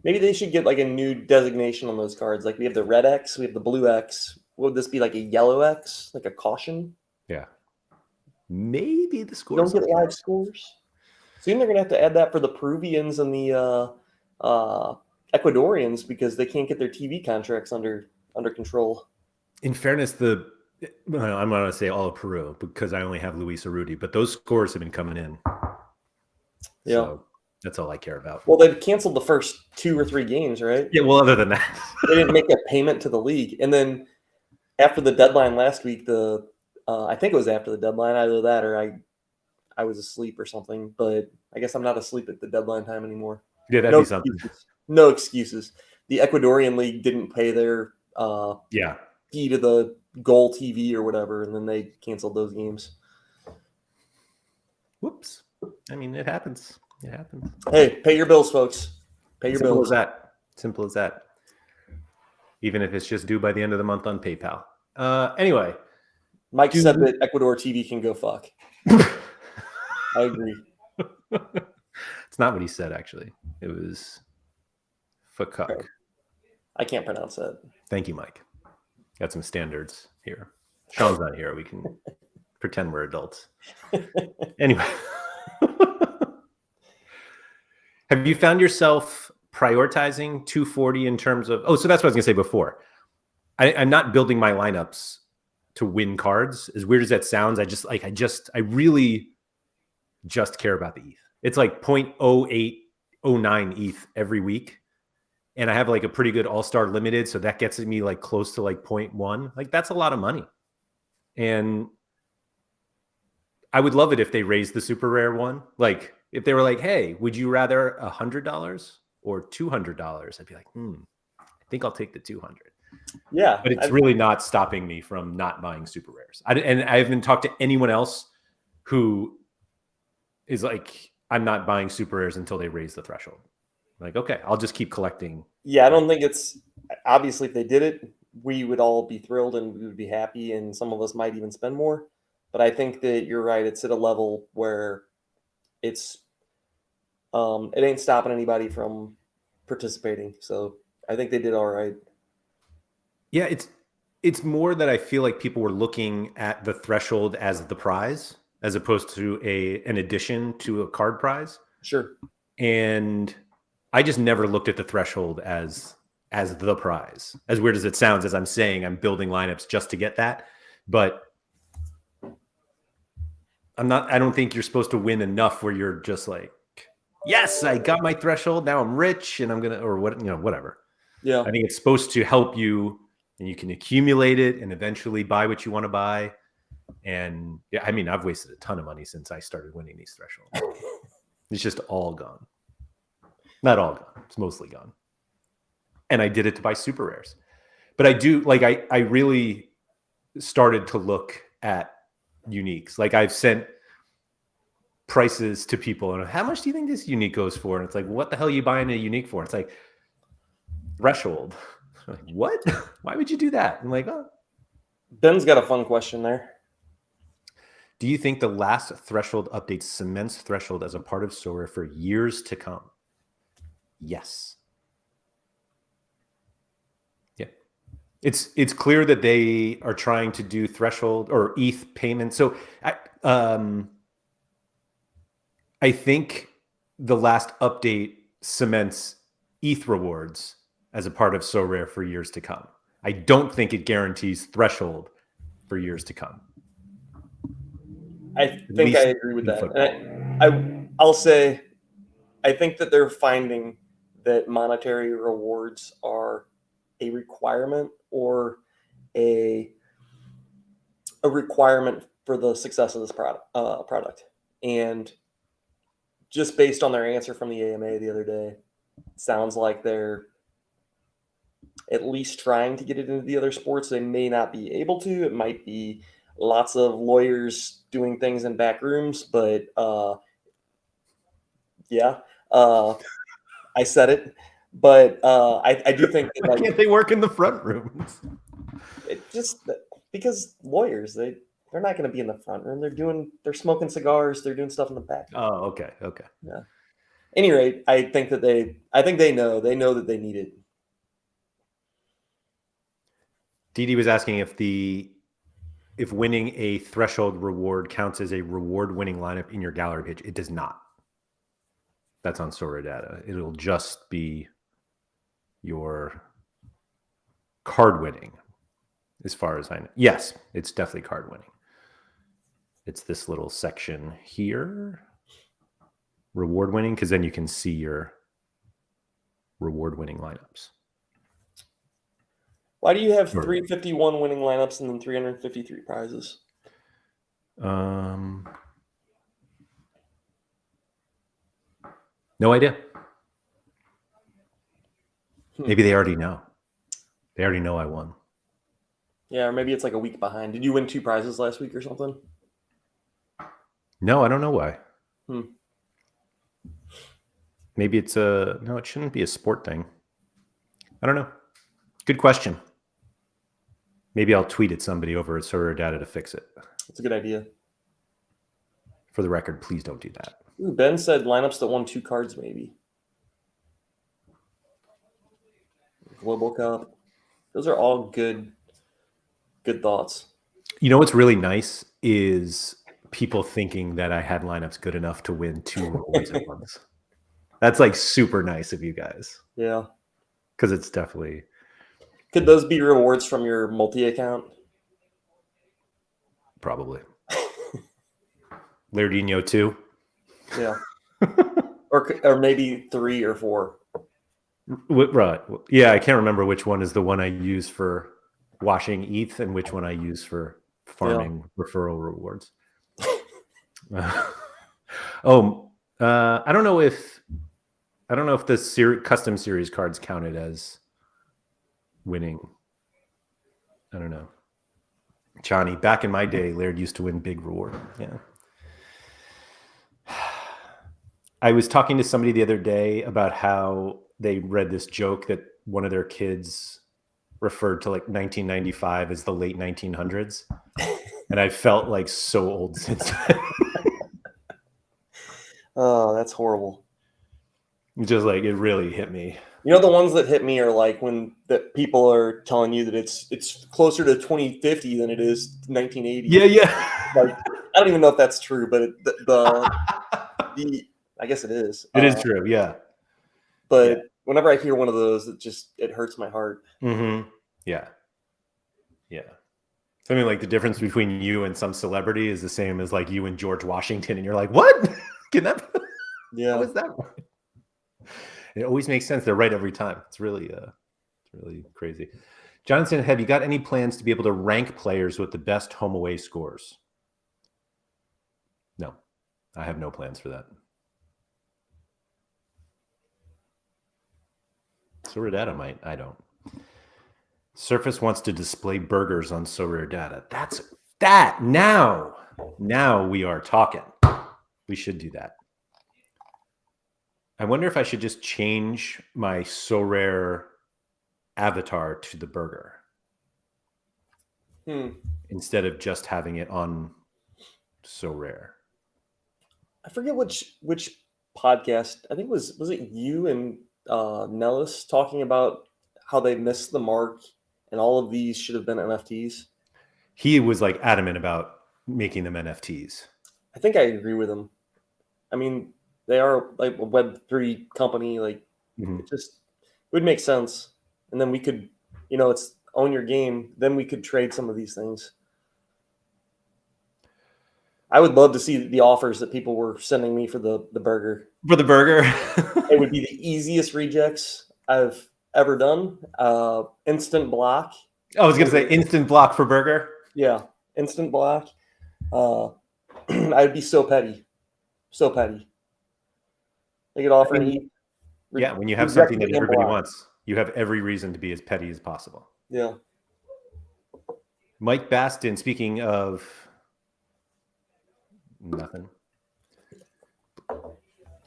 Speaker 2: Maybe they should get like a new designation on those cards. Like we have the red X, we have the blue X. Would this be like a yellow X, like a caution?
Speaker 1: Yeah. Maybe the scores.
Speaker 2: Don't get live scores. Soon they're gonna have to add that for the Peruvians and the Ecuadorians because they can't get their TV contracts under control.
Speaker 1: In fairness, I'm not going to say all of Peru because I only have Luis Urruti, but those scores have been coming in.
Speaker 2: Yeah.
Speaker 1: So that's all I care about.
Speaker 2: Well, they've canceled the first 2 or 3 games, right?
Speaker 1: Yeah, well, other than that.
Speaker 2: They didn't make a payment to the league. And then after the deadline last week, I think it was after the deadline, either that or I was asleep or something, but I guess I'm not asleep at the deadline time anymore.
Speaker 1: Yeah, that'd be something.
Speaker 2: No excuses. The Ecuadorian league didn't pay their fee to the Goal TV or whatever, and then they canceled those games.
Speaker 1: Whoops. I mean, it happens. It happens.
Speaker 2: Hey, pay your bills, folks. Pay your bills.
Speaker 1: Simple as that. Even if it's just due by the end of the month on PayPal. Anyway.
Speaker 2: Mike said that Ecuador TV can go fuck. I agree.
Speaker 1: It's not what he said, actually. It was fuck.
Speaker 2: Okay. I can't pronounce that.
Speaker 1: Thank you, Mike. Got some standards here. Sean's not here. We can pretend we're adults. Anyway. Have you found yourself prioritizing 240 in terms of, so that's what I was gonna say before. I'm not building my lineups to win cards. As weird as that sounds, I really just care about the ETH. It's like 0.0809 ETH every week. And I have like a pretty good all-star limited. So that gets me like close to like 0.1. Like that's a lot of money. And I would love it if they raised the super rare one. Like if they were like, hey, would you rather $100 or $200? I'd be like, I think I'll take the 200.
Speaker 2: Yeah.
Speaker 1: But it's really not stopping me from not buying super rares. And I haven't talked to anyone else who is like, I'm not buying super rares until they raise the threshold. Like, okay, I'll just keep collecting.
Speaker 2: Yeah, I don't think it's, obviously if they did it, we would all be thrilled and we would be happy, and some of us might even spend more. But I think that you're right. It's at a level where it's, it ain't stopping anybody from participating. So I think they did all right.
Speaker 1: Yeah, it's more that I feel like people were looking at the threshold as the prize, as opposed to an addition to a card prize.
Speaker 2: Sure.
Speaker 1: And I just never looked at the threshold as the prize. As weird as it sounds, as I'm saying, I'm building lineups just to get that. But I don't think you're supposed to win enough where you're just like, yes, I got my threshold. Now I'm rich and I'm going to, or what, whatever.
Speaker 2: Yeah.
Speaker 1: I think it's supposed to help you, and you can accumulate it and eventually buy what you want to buy. And yeah, I mean, I've wasted a ton of money since I started winning these thresholds. It's just all gone. Not all gone. It's mostly gone. And I did it to buy super rares. But I do, like, I really started to look at uniques. Like I've sent prices to people and how much do you think this unique goes for? And it's like, what the hell are you buying a unique for? It's like threshold. I'm like, what? Why would you do that? I'm like, oh.
Speaker 2: Ben's got a fun question there.
Speaker 1: Do you think the last threshold update cements threshold as a part of Sorare for years to come? Yes. Yeah. It's clear that they are trying to do threshold or ETH payments. So I think the last update cements ETH rewards as a part of Sorare for years to come. I don't think it guarantees threshold for years to come.
Speaker 2: I think I agree with that. And I'll say, I think that they're finding that monetary rewards are a requirement or a requirement for the success of this product. And just based on their answer from the AMA the other day, it sounds like they're at least trying to get it into the other sports. They may not be able to. It might be lots of lawyers doing things in back rooms, but yeah, I said it. But I do think that,
Speaker 1: why can't they work in the front rooms?
Speaker 2: It just because lawyers, they're not going to be in the front room. They're smoking cigars. They're doing stuff in the back.
Speaker 1: Oh, okay.
Speaker 2: Yeah. At any rate, I think they know that they need it.
Speaker 1: Didi was asking if winning a threshold reward counts as a reward winning lineup in your gallery page. It does not. That's on Sorare data. It'll just be your card winning, as far as I know. Yes, it's definitely card winning. It's this little section here, reward winning, because then you can see your reward winning lineups.
Speaker 2: Why do you have 351 winning lineups and then 353 prizes?
Speaker 1: No idea. Maybe they already know. They already know I won.
Speaker 2: Yeah, or maybe it's like a week behind. Did you win 2 prizes last week or something?
Speaker 1: No, I don't know why. Maybe it's no, it shouldn't be a sport thing. I don't know. Good question. Maybe I'll tweet at somebody over at Sorare Data to fix it.
Speaker 2: That's a good idea.
Speaker 1: For the record, please don't do that.
Speaker 2: Ooh, Ben said lineups that won 2 cards, maybe. Global Cup. Those are all good thoughts.
Speaker 1: You know what's really nice is people thinking that I had lineups good enough to win 2 rewards at once. That's like super nice of you guys.
Speaker 2: Yeah.
Speaker 1: Because it's definitely.
Speaker 2: Could those be rewards from your multi-account?
Speaker 1: Probably. Lairdinho 2.
Speaker 2: Yeah. or maybe 3 or 4.
Speaker 1: Right. Yeah, I can't remember which one is the one I use for washing ETH and which one I use for farming referral rewards. I don't know if the custom series cards counted as winning. I don't know. Johnny, back in my day, Laird used to win big reward. Yeah. I was talking to somebody the other day about how they read this joke that one of their kids referred to like 1995 as the late 1900s. And I felt like so old since then.
Speaker 2: Oh, that's horrible.
Speaker 1: Just like it really hit me.
Speaker 2: You know, the ones that hit me are like when the people are telling you that it's closer to 2050 than it is 1980.
Speaker 1: Yeah.
Speaker 2: Like, I don't even know if that's true, but the I guess it is.
Speaker 1: It is true, yeah.
Speaker 2: But whenever I hear one of those, it hurts my heart.
Speaker 1: Mm-hmm. Yeah. Yeah. I mean, like the difference between you and some celebrity is the same as like you and George Washington, and you're like, what? Can that?
Speaker 2: Yeah.
Speaker 1: How is that? It always makes sense. They're right every time. It's really crazy. Johnson, have you got any plans to be able to rank players with the best home away scores? No, I have no plans for that. Sorare data might. I don't. Surface wants to display burgers on Sorare data. That's that. Now we are talking. We should do that. I wonder if I should just change my Sorare avatar to the burger instead of just having it on Sorare.
Speaker 2: I forget which podcast. I think was it you and Nellis talking about how they missed the mark and all of these should have been NFTs.
Speaker 1: He was like adamant about making them NFTs. I
Speaker 2: think I agree with him. I mean, they are like a Web3 company. Like it would make sense. And then we could, it's own your game. Then we could trade some of these things. I would love to see the offers that people were sending me for the burger.
Speaker 1: For the burger?
Speaker 2: It would be the easiest rejects I've ever done. Instant block.
Speaker 1: I was going to say instant block for burger.
Speaker 2: Yeah, instant block. I'd be so petty. So petty. They could offer me.
Speaker 1: Yeah, when you have something that everybody wants, you have every reason to be as petty as possible.
Speaker 2: Yeah.
Speaker 1: Mike Baston, speaking of nothing.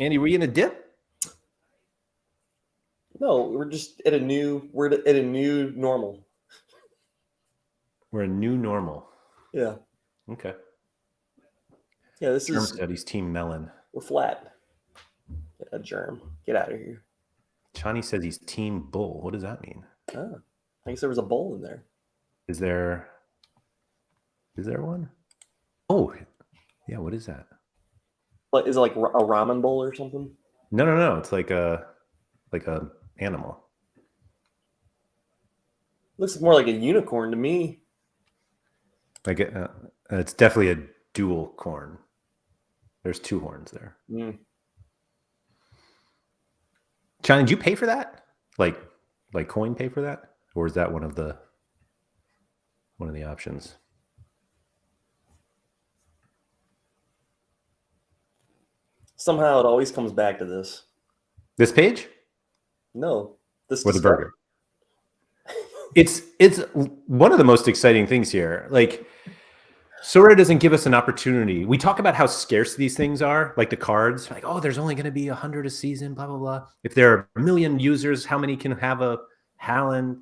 Speaker 1: Andy, were you in a dip?
Speaker 2: No, we're at a new normal.
Speaker 1: We're a new normal.
Speaker 2: Yeah.
Speaker 1: Okay.
Speaker 2: Yeah, this
Speaker 1: Germ
Speaker 2: is
Speaker 1: Studies Team Melon.
Speaker 2: We're flat. A germ. Get out of here.
Speaker 1: Johnny says he's Team Bull. What does that mean?
Speaker 2: Oh, I guess there was a bowl in there.
Speaker 1: Is there one? Oh, yeah. What is that?
Speaker 2: What is it, like a ramen bowl or something?
Speaker 1: No. It's like a animal.
Speaker 2: Looks more like a unicorn to me.
Speaker 1: Like it's definitely a dual corn. There's 2 horns there. Johnny, did you pay for that? Like coin pay for that, or is that one of the options?
Speaker 2: Somehow it always comes back to this.
Speaker 1: This page?
Speaker 2: No, this
Speaker 1: or the burger. It's one of the most exciting things here. Like, Sorare doesn't give us an opportunity. We talk about how scarce these things are, like the cards. Like, oh, there's only going to be 100 a season, blah, blah, blah. If there are 1 million users, how many can have a Halland?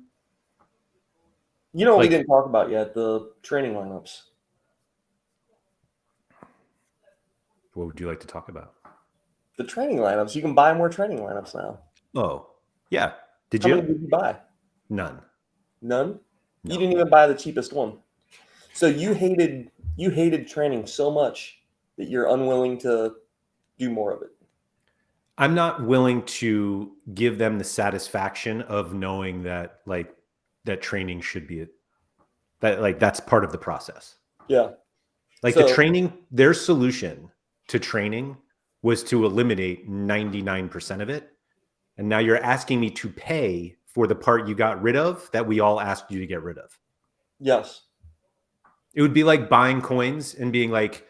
Speaker 2: You know what we didn't talk about yet? The training lineups.
Speaker 1: What would you like to talk about?
Speaker 2: The training lineups. You can buy more training lineups now.
Speaker 1: Oh, yeah.
Speaker 2: How many did you buy?
Speaker 1: None.
Speaker 2: None?
Speaker 1: No.
Speaker 2: You didn't even buy the cheapest one. So you hated you hated training so much that you're unwilling to do more of it.
Speaker 1: I'm not willing to give them the satisfaction of knowing that like that training should be that's part of the process.
Speaker 2: Yeah.
Speaker 1: Like the training, their solution to training was to eliminate 99% of it. And now you're asking me to pay for the part you got rid of that we all asked you to get rid of.
Speaker 2: Yes.
Speaker 1: It would be like buying coins and being like,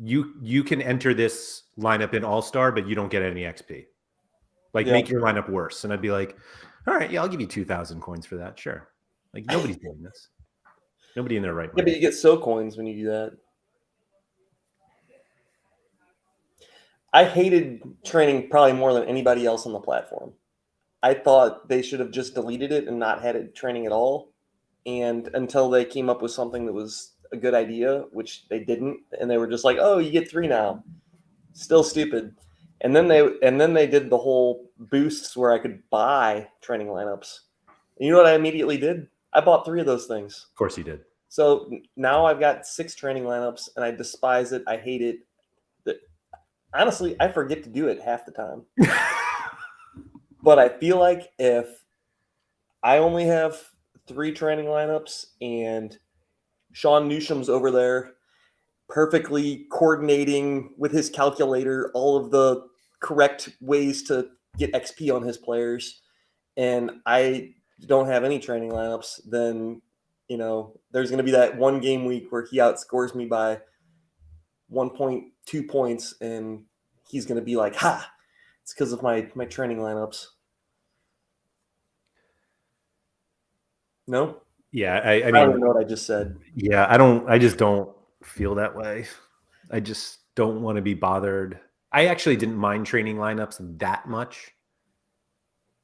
Speaker 1: you can enter this lineup in All-Star, but you don't get any XP. Like make your lineup worse. And I'd be like, all right, yeah, I'll give you 2,000 coins for that. Sure. Like nobody's doing this. Nobody in their right mind.
Speaker 2: Yeah, but you get so coins when you do that. I hated training probably more than anybody else on the platform. I thought they should have just deleted it and not had it training at all. And until they came up with something that was a good idea, which they didn't, and they were just like, "Oh, you get 3 now." Still stupid. And then they did the whole boosts where I could buy training lineups. And you know what I immediately did? I bought 3 of those things.
Speaker 1: Of course you did.
Speaker 2: So now I've got 6 training lineups, and I despise it. I hate it. Honestly, I forget to do it half the time. But I feel like if I only have 3 training lineups and Sean Newsham's over there perfectly coordinating with his calculator all of the correct ways to get XP on his players, and I don't have any training lineups, then there's going to be that one game week where he outscores me by 1.2 points, and he's going to be like, "Ha! It's because of my training lineups." No?
Speaker 1: Yeah, I mean,
Speaker 2: I don't even know what I just said.
Speaker 1: Yeah, I just don't feel that way. I just don't want to be bothered. I actually didn't mind training lineups that much.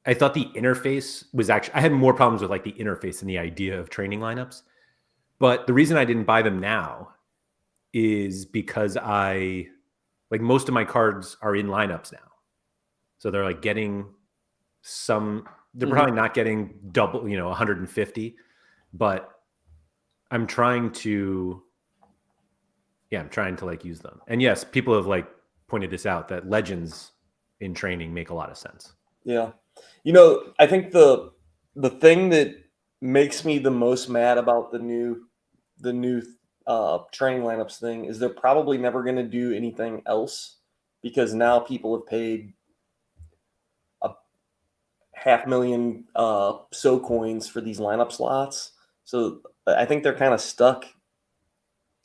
Speaker 1: I thought the interface was I had more problems with like the interface and the idea of training lineups. But the reason I didn't buy them now is because most of my cards are in lineups now. So they're like getting they're probably not getting double, 150, but I'm trying to like use them. And yes, people have like pointed this out that legends in training make a lot of sense.
Speaker 2: Yeah. I think the thing that makes me the most mad about the new training lineups thing is they're probably never going to do anything else, because now people have paid a 500,000 so coins for these lineup slots. So I think they're kind of stuck.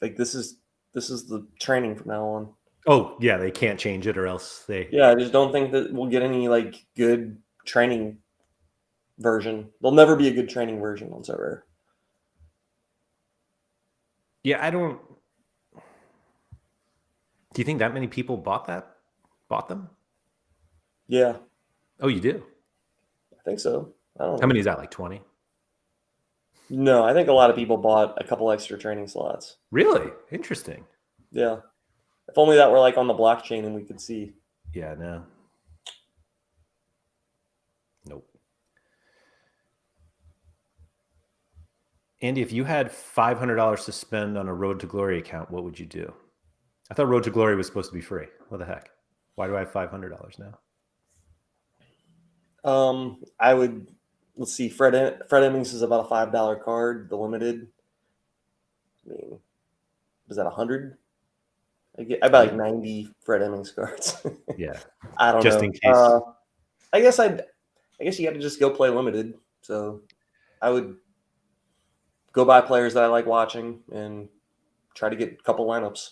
Speaker 2: Like this is the training from now on.
Speaker 1: Oh yeah, they can't change it or else they.
Speaker 2: Yeah, I just don't think that we'll get any like good training version. There'll never be a good training version on Sorare.
Speaker 1: Yeah, I don't. Do you think that many people bought them?
Speaker 2: Yeah.
Speaker 1: Oh, you do?
Speaker 2: I think so. I don't know.
Speaker 1: How many is that? Like 20?
Speaker 2: No, I think a lot of people bought a couple extra training slots.
Speaker 1: Really? Interesting.
Speaker 2: Yeah. If only that were like on the blockchain and we could see.
Speaker 1: Yeah, no. Nope. Andy, if you had $500 to spend on a Road to Glory account, what would you do? I thought Road to Glory was supposed to be free. What the heck? Why do I have $500 now?
Speaker 2: I would, let's see, Fred Emmings is about a $5 card, the limited. I mean, was that 100? I buy like 90 Fred Emmings cards.
Speaker 1: Yeah.
Speaker 2: I don't know.
Speaker 1: Just in case.
Speaker 2: I guess you got to just go play limited. So I would go buy players that I like watching and try to get a couple lineups.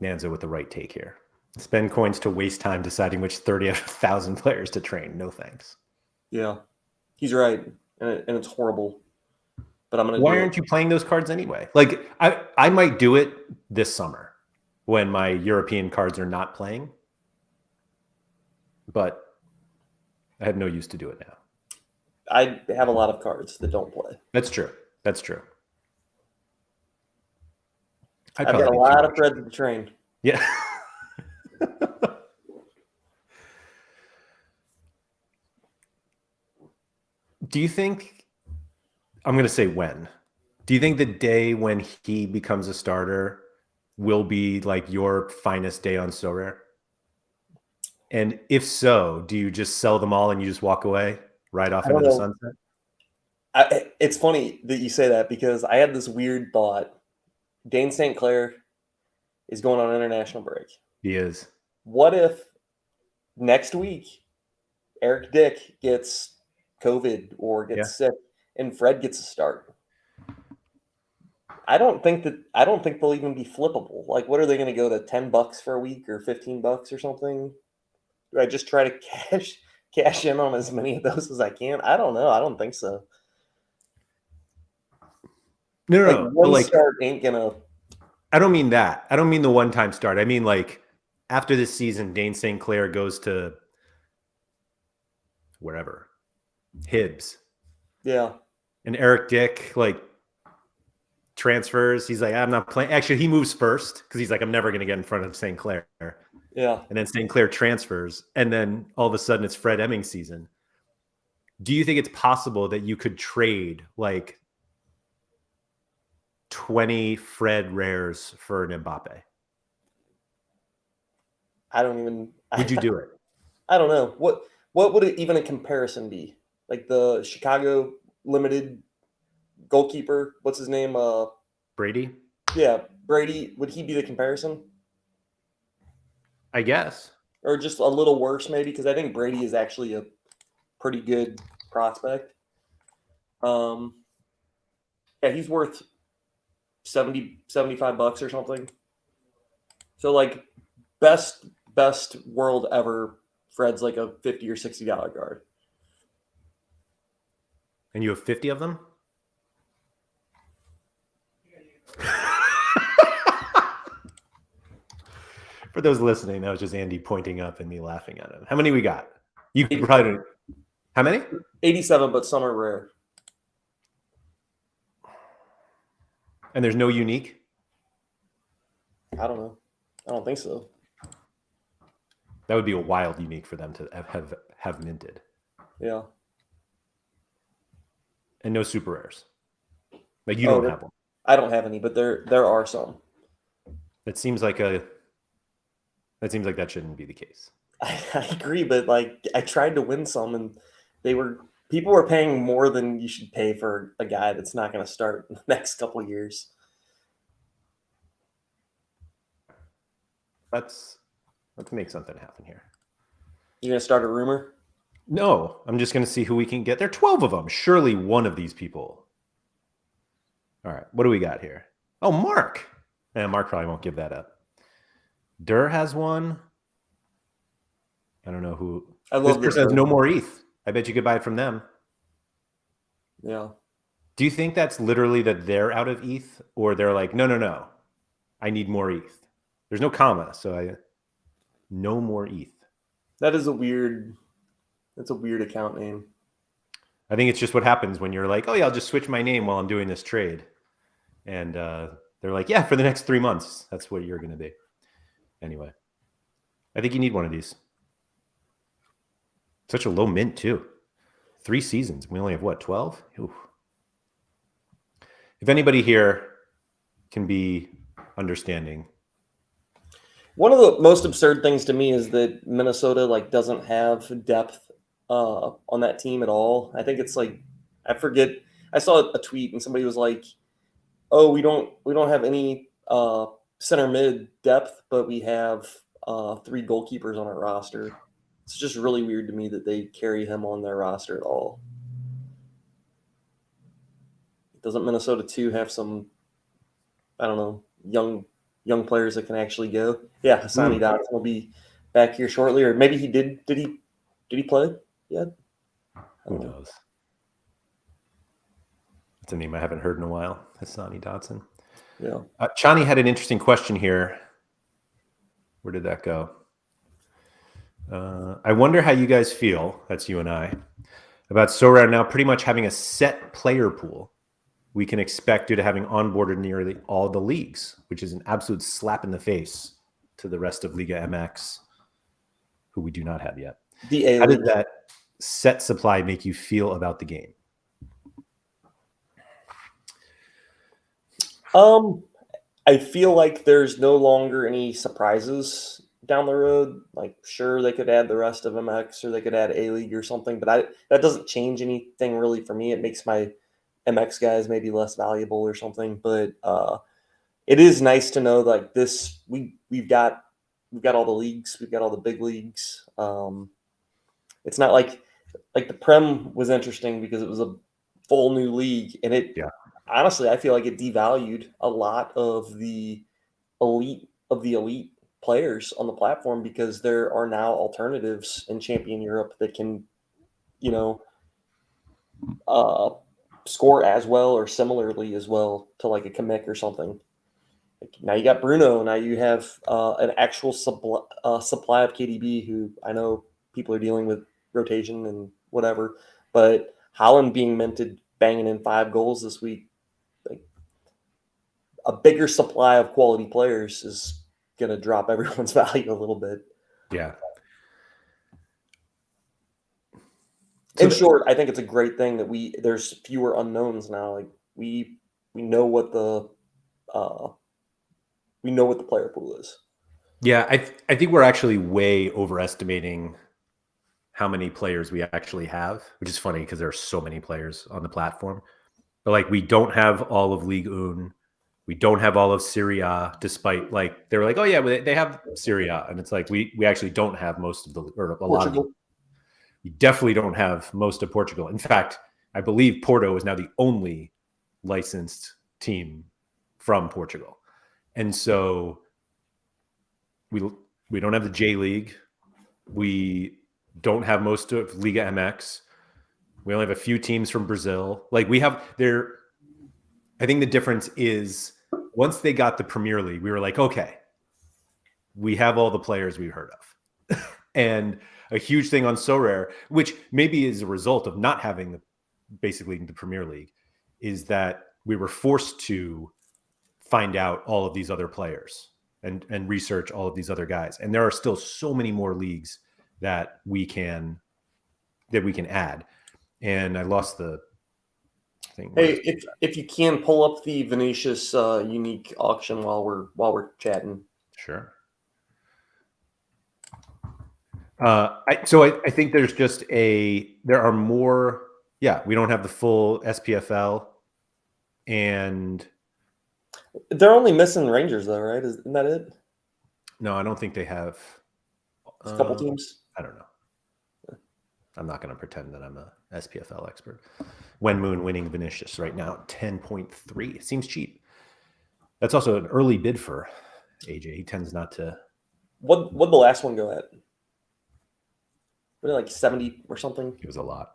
Speaker 1: Nanzo with the right take here. Spend coins to waste time deciding which 30 out of 1,000 players to train. No thanks.
Speaker 2: Yeah, he's right, and it's horrible. But I'm gonna.
Speaker 1: Why aren't you playing those cards anyway? Like I might do it this summer when my European cards are not playing, but I have no use to do it now.
Speaker 2: I have a lot of cards that don't play.
Speaker 1: That's true.
Speaker 2: I've got a lot of threads to train.
Speaker 1: Yeah. Do you think, I'm going to say when, Do you think the day when he becomes a starter will be like your finest day on Sorare? And if so, do you just sell them all and you just walk away right off
Speaker 2: I
Speaker 1: into
Speaker 2: don't
Speaker 1: the
Speaker 2: know.
Speaker 1: sunset?
Speaker 2: It's funny that you say that because I had this weird thought. Dane St. Clair is going on international break.
Speaker 1: He is.
Speaker 2: What if next week Eric Dick gets COVID or gets sick and Fred gets a start? I don't think they'll even be flippable. Like, what are they going to go to $10 for a week or $15 or something? Do I just try to cash in on as many of those as I can? I don't know. I don't think so.
Speaker 1: No,
Speaker 2: Like one
Speaker 1: like
Speaker 2: start ain't gonna.
Speaker 1: I don't mean that. I don't mean the one-time start. I mean like after this season, Dane St. Clair goes to wherever, Hibbs.
Speaker 2: Yeah.
Speaker 1: And Eric Dick like transfers. He's like, I'm not playing. Actually, he moves first because he's like, I'm never going to get in front of St. Clair.
Speaker 2: Yeah.
Speaker 1: And then St. Clair transfers. And then all of a sudden it's Fred Emming season. Do you think it's possible that you could trade like 20 Fred rares for an Mbappe?
Speaker 2: I don't even.
Speaker 1: Would you do it?
Speaker 2: I don't know. What would it even a comparison be? Like the Chicago limited goalkeeper, what's his name?
Speaker 1: Brady?
Speaker 2: Yeah, Brady. Would he be the comparison?
Speaker 1: I guess.
Speaker 2: Or just a little worse, maybe, because I think Brady is actually a pretty good prospect. Yeah, he's worth $75 or something. So like best world ever, Fred's like a $50 or $60 guard.
Speaker 1: And you have 50 of them? For those listening, that was just Andy pointing up and me laughing at him. How many we got? You probably don't. How many?
Speaker 2: 87, but some are rare.
Speaker 1: And there's no unique?
Speaker 2: I don't know. I don't think so.
Speaker 1: That would be a wild unique for them to have minted.
Speaker 2: Yeah.
Speaker 1: And no super rares. Like you don't have them.
Speaker 2: I don't have any, but there are some.
Speaker 1: That seems like that shouldn't be the case.
Speaker 2: I agree, but like I tried to win some, and people were paying more than you should pay for a guy that's not going to start in the next couple of years.
Speaker 1: Let's make something happen here.
Speaker 2: You're going to start a rumor?
Speaker 1: No, I'm just going to see who we can get. There are 12 of them. Surely one of these people. All right, what do we got here? Oh, Mark. Mark probably won't give that up. Durr has one. I don't know who.
Speaker 2: I love
Speaker 1: this person has no more ETH. I bet you could buy it from them.
Speaker 2: Yeah.
Speaker 1: Do you think that's literally that they're out of ETH, or they're like, no, I need more ETH? There's no comma, so no more ETH.
Speaker 2: That's a weird account name.
Speaker 1: I think it's just what happens when you're like, oh yeah, I'll just switch my name while I'm doing this trade. And they're like, yeah, for the next 3 months, that's what you're going to be. Anyway, I think you need one of these. Such a low mint too. 3 seasons. We only have what, 12? Ooh. If anybody here can be understanding.
Speaker 2: One of the most absurd things to me is that Minnesota like doesn't have depth on that team at all. I think it's like, I forget. I saw a tweet and somebody was like, "Oh, we don't have any center mid depth, but we have 3 goalkeepers on our roster." It's just really weird to me that they carry him on their roster at all. Doesn't Minnesota too have some, I don't know, young players that can actually go? Yeah, Hassani Dotson will be back here shortly, or maybe he did. Did he play yet?
Speaker 1: Who knows? That's a name I haven't heard in a while. Hassani Dotson.
Speaker 2: Yeah.
Speaker 1: Chani had an interesting question here. Where did that go? I wonder how you guys feel, that's you and I, about Sorare now pretty much having a set player pool we can expect due to having onboarded nearly all the leagues, which is an absolute slap in the face to the rest of Liga MX, who we do not have yet. How did that set supply make you feel about the game?
Speaker 2: I feel like there's no longer any surprises down the road. Like, sure, they could add the rest of MX or they could add A League or something, but that doesn't change anything really for me. It makes my MX guys maybe less valuable or something. But it is nice to know like this. We've got all the leagues. We've got all the big leagues. It's not like the Prem was interesting because it was a full new league, and it
Speaker 1: Yeah.
Speaker 2: honestly I feel like it devalued a lot of the elite players on the platform because there are now alternatives in Champion Europe that can, you know, uh, score as well or similarly as well to like a Kamek or something. Like now you got Bruno. Now you have an actual supply of KDB, who I know people are dealing with rotation and whatever, but Holland being minted, banging in 5 goals this week, like a bigger supply of quality players is going to drop everyone's value a little bit.
Speaker 1: Yeah.
Speaker 2: In short, I think it's a great thing that there's fewer unknowns now. Like we know what the player pool is.
Speaker 1: Yeah, I think we're actually way overestimating how many players we actually have, which is funny because there are so many players on the platform. But like, we don't have all of Ligue 1. We don't have all of Serie A, despite like they were like, oh yeah, they have Serie A, and it's like we actually don't have most of the or a lot of them. We definitely don't have most of Portugal. In fact, I believe Porto is now the only licensed team from Portugal, and so we don't have the J League. We don't have most of Liga MX. We only have a few teams from Brazil. Like we have there. I think the difference is once they got the Premier League, we were like, okay, we have all the players we've heard of. And a huge thing on Sorare, which maybe is a result of not having basically the Premier League, is that we were forced to find out all of these other players and research all of these other guys. And there are still so many more leagues that we can add. And I lost the thing.
Speaker 2: Hey, if you can pull up the Vinicius unique auction while we're chatting.
Speaker 1: Sure. I think there's just there are more. Yeah, we don't have the full SPFL, and
Speaker 2: they're only missing Rangers though, right? Isn't that it?
Speaker 1: No, I don't think they have.
Speaker 2: A couple teams.
Speaker 1: I don't know. I'm not going to pretend that I'm a SPFL expert. When Moon winning Vinicius right now, 10.3. It seems cheap. That's also an early bid for AJ. He tends not to.
Speaker 2: What'd the last one go at? Was it like 70 or something?
Speaker 1: It was a lot.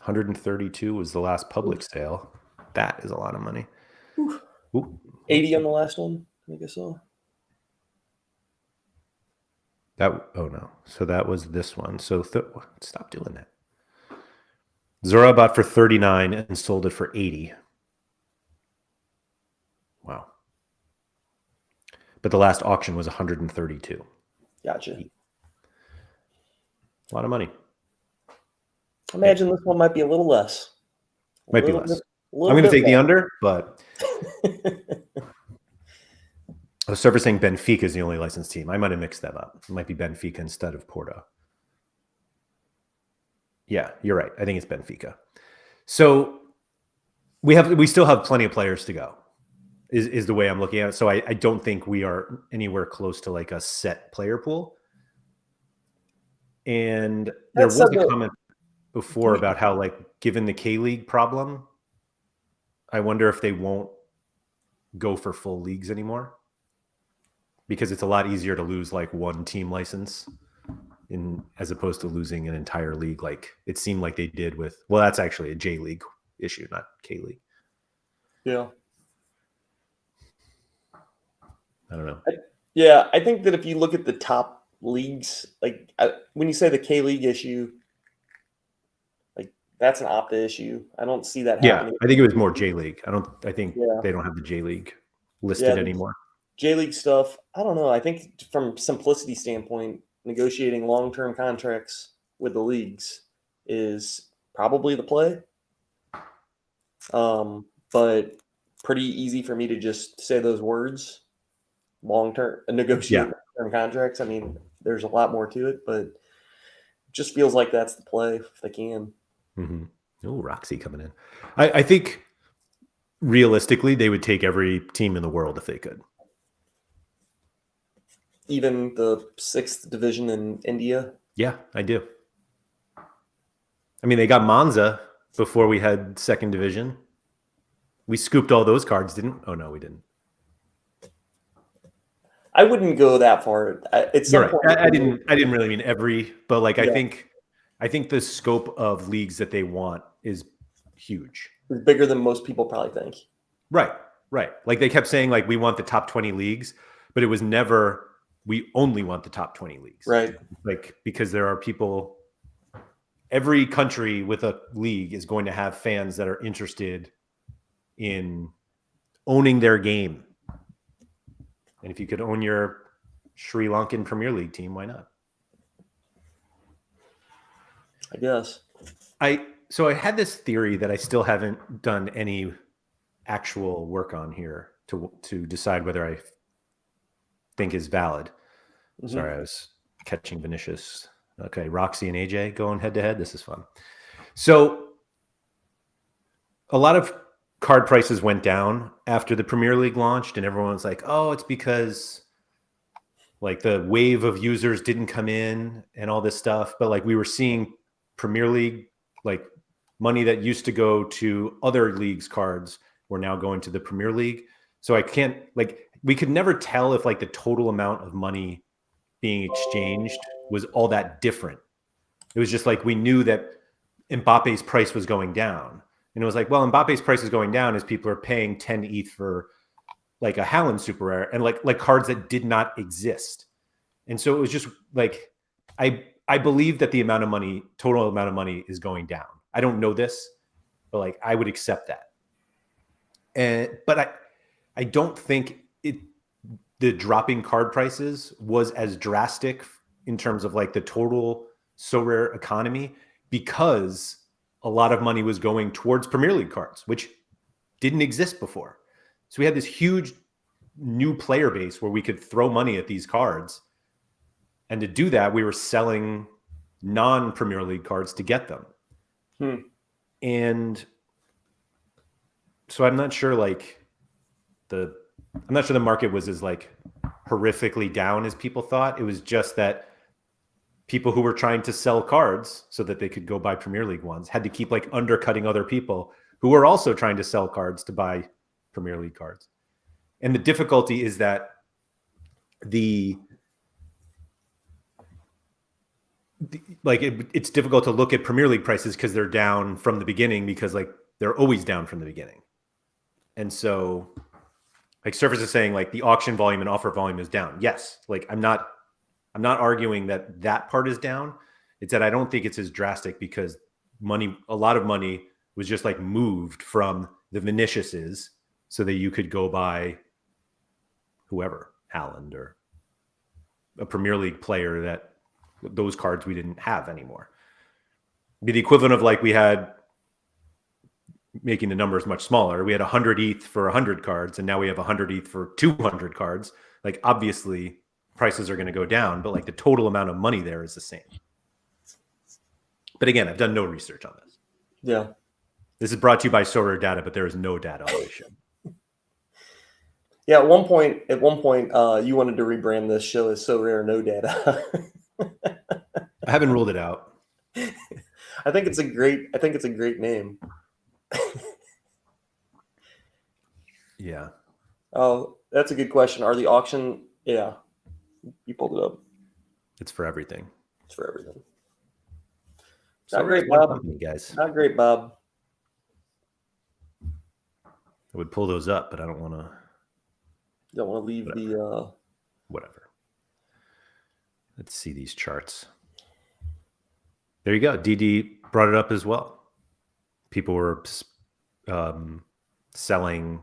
Speaker 1: $132 was the last public sale. That is a lot of money.
Speaker 2: Ooh. 80 on the last one, I guess so.
Speaker 1: Oh no. So that was this one. So stop doing that. Zora bought for 39 and sold it for 80. Wow. But the last auction was 132.
Speaker 2: Gotcha.
Speaker 1: A lot of money.
Speaker 2: Imagine this one might be a little less.
Speaker 1: Might be less. I'm going to take the under, but I was saying Benfica is the only licensed team. I might have mixed them up. It might be Benfica instead of Porto. Yeah, you're right. I think it's Benfica. So we still have plenty of players to go, is the way I'm looking at it. So I don't think we are anywhere close to like a set player pool. And there was a comment before about how, like, given the K-League problem, I wonder if they won't go for full leagues anymore, because it's a lot easier to lose like one team license as opposed to losing an entire league. Like it seemed like they did with, well, that's actually a J League issue, not K League.
Speaker 2: Yeah.
Speaker 1: I don't know.
Speaker 2: I think that if you look at the top leagues, like when you say the K League issue, like that's an Opta issue. I don't see that happening.
Speaker 1: Yeah, I think it was more J League. I think they don't have the J League listed anymore.
Speaker 2: J League stuff, I don't know. I think from simplicity standpoint, negotiating long-term contracts with the leagues is probably the play. But pretty easy for me to just say those words. Long-term, negotiate long-term contracts. I mean, there's a lot more to it, but it just feels like that's the play if they can.
Speaker 1: Mm-hmm. Oh, Roxy coming in. I think realistically, they would take every team in the world if they could.
Speaker 2: Even the 6th division in India?
Speaker 1: Yeah, I do. I mean, they got Monza before we had 2nd division. We scooped all those cards, didn't? Oh, no, we didn't.
Speaker 2: I wouldn't go that far. At some point,
Speaker 1: I didn't really mean every, but like I think the scope of leagues that they want is huge.
Speaker 2: It's bigger than most people probably think.
Speaker 1: Right. Like they kept saying like we want the top 20 leagues, but it was never we only want the top 20 leagues.
Speaker 2: Right.
Speaker 1: Like because there are people, every country with a league is going to have fans that are interested in owning their game. And if you could own your Sri Lankan Premier League team, why not?
Speaker 2: I guess.
Speaker 1: So I had this theory that I still haven't done any actual work on here to decide whether I think is valid. Mm-hmm. Sorry, I was catching Vinicius. Okay, Roxy and AJ going head to head. This is fun. So a lot of card prices went down after the Premier League launched, and everyone was like, oh, it's because like the wave of users didn't come in and all this stuff. But like we were seeing Premier League, like money that used to go to other leagues' cards were now going to the Premier League. So I can't, like, we could never tell if like the total amount of money being exchanged was all that different. It was just like we knew that Mbappe's price was going down. And it was like, well, Mbappe's price is going down as people are paying 10 ETH for like a Haaland super rare and like cards that did not exist. And so it was just like, I believe that the total amount of money is going down. I don't know this, but like I would accept that. But I don't think the dropping card prices was as drastic in terms of like the total Sorare economy because a lot of money was going towards Premier League cards, which didn't exist before. So we had this huge new player base where we could throw money at these cards. And to do that, we were selling non-Premier League cards to get them. And so I'm not sure the market was as like horrifically down as people thought. It was just that people who were trying to sell cards so that they could go buy Premier League ones had to keep like undercutting other people who were also trying to sell cards to buy Premier League cards. And the difficulty is that it's difficult to look at Premier League prices because they're down from the beginning because like they're always down from the beginning. And so like Surface is saying like the auction volume and offer volume is down. Yes. Like I'm not arguing that part is down. It's that I don't think it's as drastic because a lot of money was just like moved from the Viniciuses so that you could go buy whoever, Haaland or a Premier League player that those cards we didn't have anymore. It'd be the equivalent of like we had, making the numbers much smaller. We had 100 ETH for 100 cards, and now we have 100 ETH for 200 cards. Like obviously prices are going to go down, but like the total amount of money there is the same. But again, I've done no research on this.
Speaker 2: Yeah.
Speaker 1: This is brought to you by Sorare Data, but there is no data on this show.
Speaker 2: Yeah, at one point, you wanted to rebrand this show as So Rare No Data.
Speaker 1: I haven't ruled it out.
Speaker 2: I think it's a great name.
Speaker 1: Yeah.
Speaker 2: Oh, that's a good question. Are the auction? Yeah, you pulled it up.
Speaker 1: It's for everything.
Speaker 2: It's for everything.
Speaker 1: Not great, Bob. Company, guys.
Speaker 2: Not great, Bob.
Speaker 1: I would pull those up, but I don't want to.
Speaker 2: Don't want to leave the.
Speaker 1: Whatever. Let's see these charts. There you go. DD brought it up as well. People were selling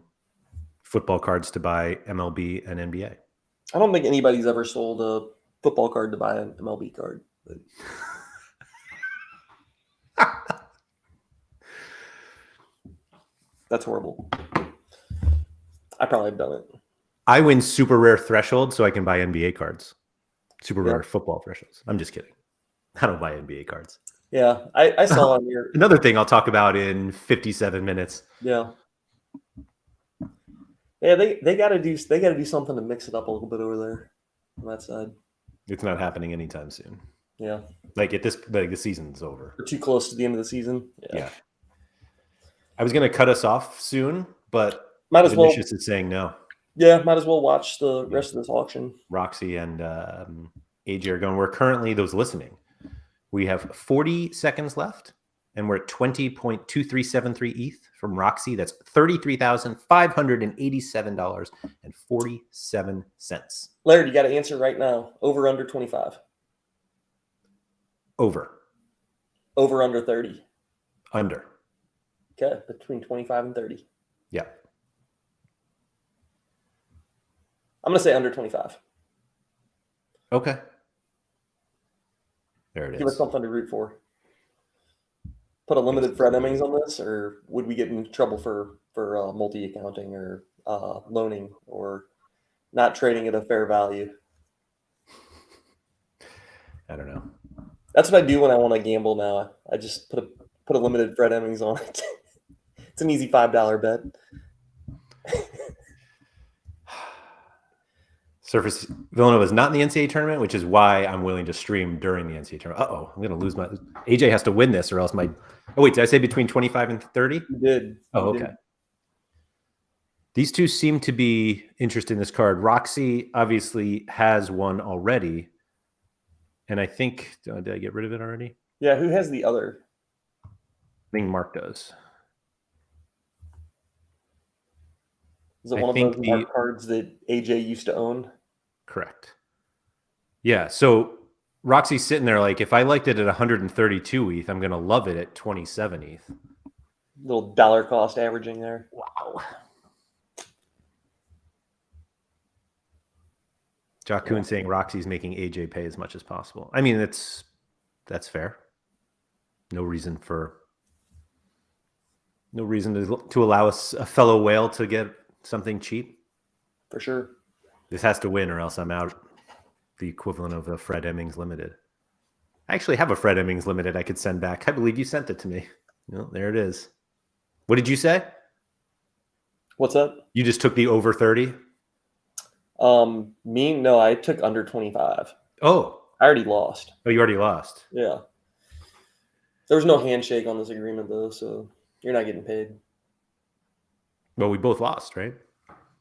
Speaker 1: football cards to buy MLB and NBA.
Speaker 2: I don't think anybody's ever sold a football card to buy an MLB card. That's horrible. I probably have done it.
Speaker 1: I win super rare threshold so I can buy NBA cards. Super rare football thresholds. I'm just kidding. I don't buy NBA cards.
Speaker 2: Yeah, I saw on your
Speaker 1: another thing I'll talk about in 57 minutes.
Speaker 2: Yeah. Yeah, they gotta do something to mix it up a little bit over there on that side.
Speaker 1: It's not happening anytime soon.
Speaker 2: Yeah.
Speaker 1: Like the season's over.
Speaker 2: We're too close to the end of the season.
Speaker 1: Yeah. I was gonna cut us off soon, but
Speaker 2: might as well.
Speaker 1: Vinicius is saying no.
Speaker 2: Yeah, might as well watch the rest of this auction.
Speaker 1: Roxy and AJ are going. We're currently, those listening, we have 40 seconds left, and we're at 20.2373 ETH from Roxy. That's $33,587.47.
Speaker 2: Laird, you got to answer right now. Over under 25.
Speaker 1: Over.
Speaker 2: Over under 30.
Speaker 1: Under.
Speaker 2: Okay, between 25 and 30.
Speaker 1: Yeah.
Speaker 2: I'm going to say under 25.
Speaker 1: Okay. There it is.
Speaker 2: Give us something to root for. Put a limited Fred Emmings on this, or would we get in trouble for multi-accounting or loaning or not trading at a fair value?
Speaker 1: I don't know.
Speaker 2: That's what I do when I want to gamble now. I just put a limited Fred Emmings on it. It's an easy $5 bet.
Speaker 1: Surface Villanova is not in the NCAA tournament, which is why I'm willing to stream during the NCAA tournament. Uh-oh, I'm going to lose my... AJ has to win this or else my... Oh, wait, did I say between 25 and 30?
Speaker 2: You did.
Speaker 1: Oh, okay. These two seem to be interested in this card. Roxy obviously has one already. And I think... did I get rid of it already?
Speaker 2: Yeah, who has the other?
Speaker 1: I think Mark does.
Speaker 2: Is it one of those Mark cards that AJ used to own?
Speaker 1: Correct. Yeah, so Roxy's sitting there like, if I liked it at 132 ETH, I'm going to love it at 27 ETH.
Speaker 2: Little dollar cost averaging there.
Speaker 1: Wow. Jakun saying Roxy's making AJ pay as much as possible. I mean, that's fair. No reason to allow us a fellow whale to get something cheap.
Speaker 2: For sure.
Speaker 1: This has to win or else I'm out. The equivalent of a Fred Emmings Limited. I actually have a Fred Emmings Limited I could send back. I believe you sent it to me. Well, there it is. What did you say?
Speaker 2: What's that?
Speaker 1: You just took the over 30?
Speaker 2: No, I took under 25.
Speaker 1: Oh.
Speaker 2: I already lost.
Speaker 1: Oh, you already lost.
Speaker 2: Yeah. There was no handshake on this agreement though, so you're not getting paid.
Speaker 1: Well, we both lost, right?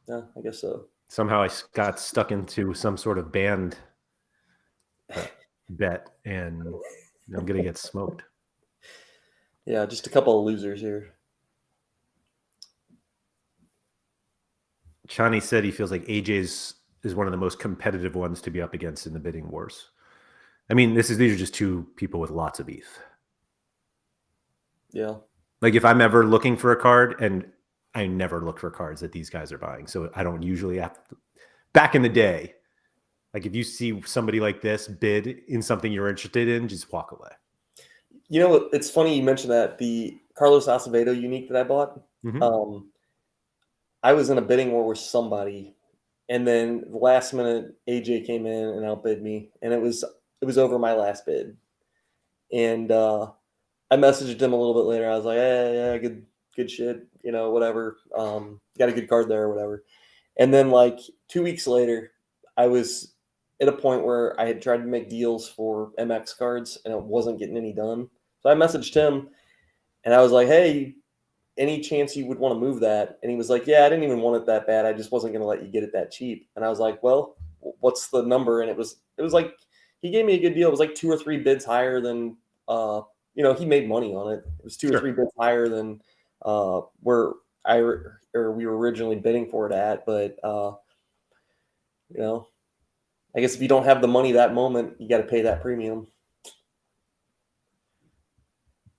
Speaker 2: Yeah, I guess so.
Speaker 1: Somehow I got stuck into some sort of band bet, and I'm going to get smoked.
Speaker 2: Yeah, just a couple of losers here.
Speaker 1: Chani said he feels like AJ's is one of the most competitive ones to be up against in the bidding wars. I mean, these are just two people with lots of ETH.
Speaker 2: Yeah.
Speaker 1: Like if I'm ever looking for a card, and I never look for cards that these guys are buying, so I don't usually have to. Back in the day, like if you see somebody like this bid in something you're interested in, just walk away.
Speaker 2: You know, it's funny you mentioned that. The Carlos Acevedo unique that I bought, I was in a bidding war with somebody, and then the last minute AJ came in and outbid me, and it was over my last bid. And I messaged him a little bit later. I was like, yeah, good shit, whatever. Got a good card there or whatever. And then like 2 weeks later, I was at a point where I had tried to make deals for MX cards and it wasn't getting any done. So I messaged him and I was like, hey, any chance you would want to move that? And he was like, yeah, I didn't even want it that bad. I just wasn't going to let you get it that cheap. And I was like, well, what's the number? And it was like, he gave me a good deal. It was like 2 or 3 bids higher than, he made money on it. It was 2 or 3 bids higher than where we were originally bidding for it at. But, I guess if you don't have the money that moment, you got to pay that premium.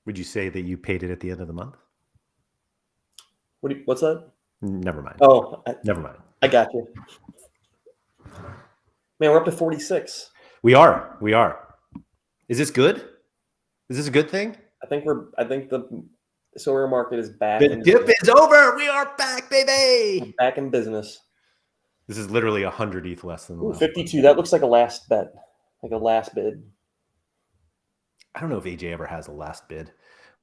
Speaker 1: Would you say that you paid it at the end of the month?
Speaker 2: What's that?
Speaker 1: Never mind.
Speaker 2: Oh,
Speaker 1: never mind.
Speaker 2: I got you. Man, we're up to 46.
Speaker 1: We are. Is this good? Is this a good thing?
Speaker 2: I think the Sorare market is back.
Speaker 1: The dip is over. We are back, baby.
Speaker 2: Back in business.
Speaker 1: This is literally 100 ETH less than the last
Speaker 2: 52.
Speaker 1: one.
Speaker 2: That looks like a last bet, like a last bid.
Speaker 1: I don't know if AJ ever has a last bid.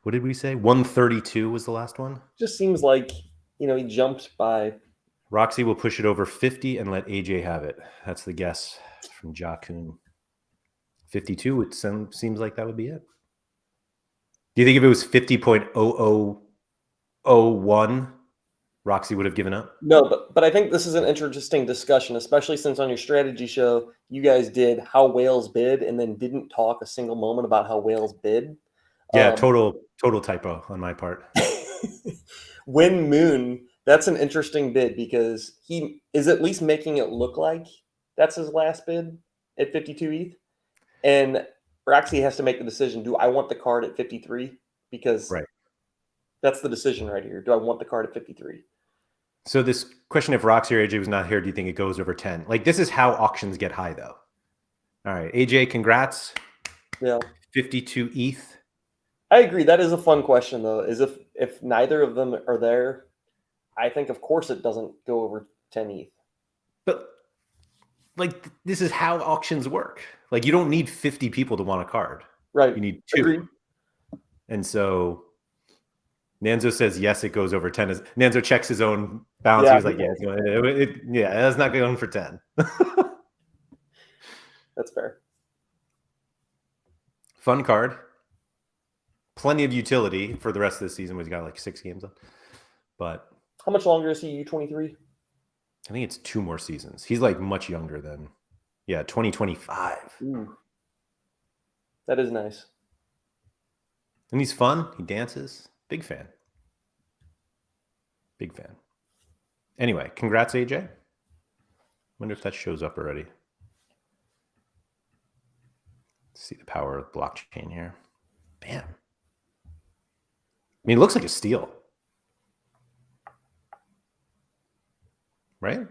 Speaker 1: What did we say? 132 was the last one.
Speaker 2: Just seems like, he jumped by.
Speaker 1: Roxy will push it over 50 and let AJ have it. That's the guess from Jakun. 52, it seems like that would be it. Do you think if it was 50.0001, Roxy would have given up?
Speaker 2: No, but I think this is an interesting discussion, especially since on your strategy show, you guys did how whales bid and then didn't talk a single moment about how whales bid.
Speaker 1: Yeah, total typo on my part.
Speaker 2: Win Moon, that's an interesting bid because he is at least making it look like that's his last bid at 52 ETH. And Roxy has to make the decision, do I want the card at 53? Because that's the decision right here. Do I want the card at 53?
Speaker 1: So this question, if Roxy or AJ was not here, do you think it goes over 10? Like, this is how auctions get high, though. All right, AJ, congrats.
Speaker 2: Yeah.
Speaker 1: 52 ETH.
Speaker 2: I agree. That is a fun question, though, is if neither of them are there, I think, of course, it doesn't go over 10 ETH.
Speaker 1: But, like, this is how auctions work. Like, you don't need 50 people to want a card.
Speaker 2: Right.
Speaker 1: You need 2.
Speaker 2: Agreed.
Speaker 1: And so Nanzo says, yes, it goes over 10. Nanzo checks his own balance.
Speaker 2: Yeah,
Speaker 1: he was like, it's not going for 10.
Speaker 2: That's fair.
Speaker 1: Fun card. Plenty of utility for the rest of the season. He's got like 6 games left. But
Speaker 2: how much longer is he, U23?
Speaker 1: I think it's 2 more seasons. He's like much younger than, 2025.
Speaker 2: Ooh. That is nice.
Speaker 1: And he's fun. He dances. Big fan. Big fan. Anyway, congrats, AJ. Wonder if that shows up already. Let's see the power of blockchain here. Bam. I mean, it looks like a steal. Right?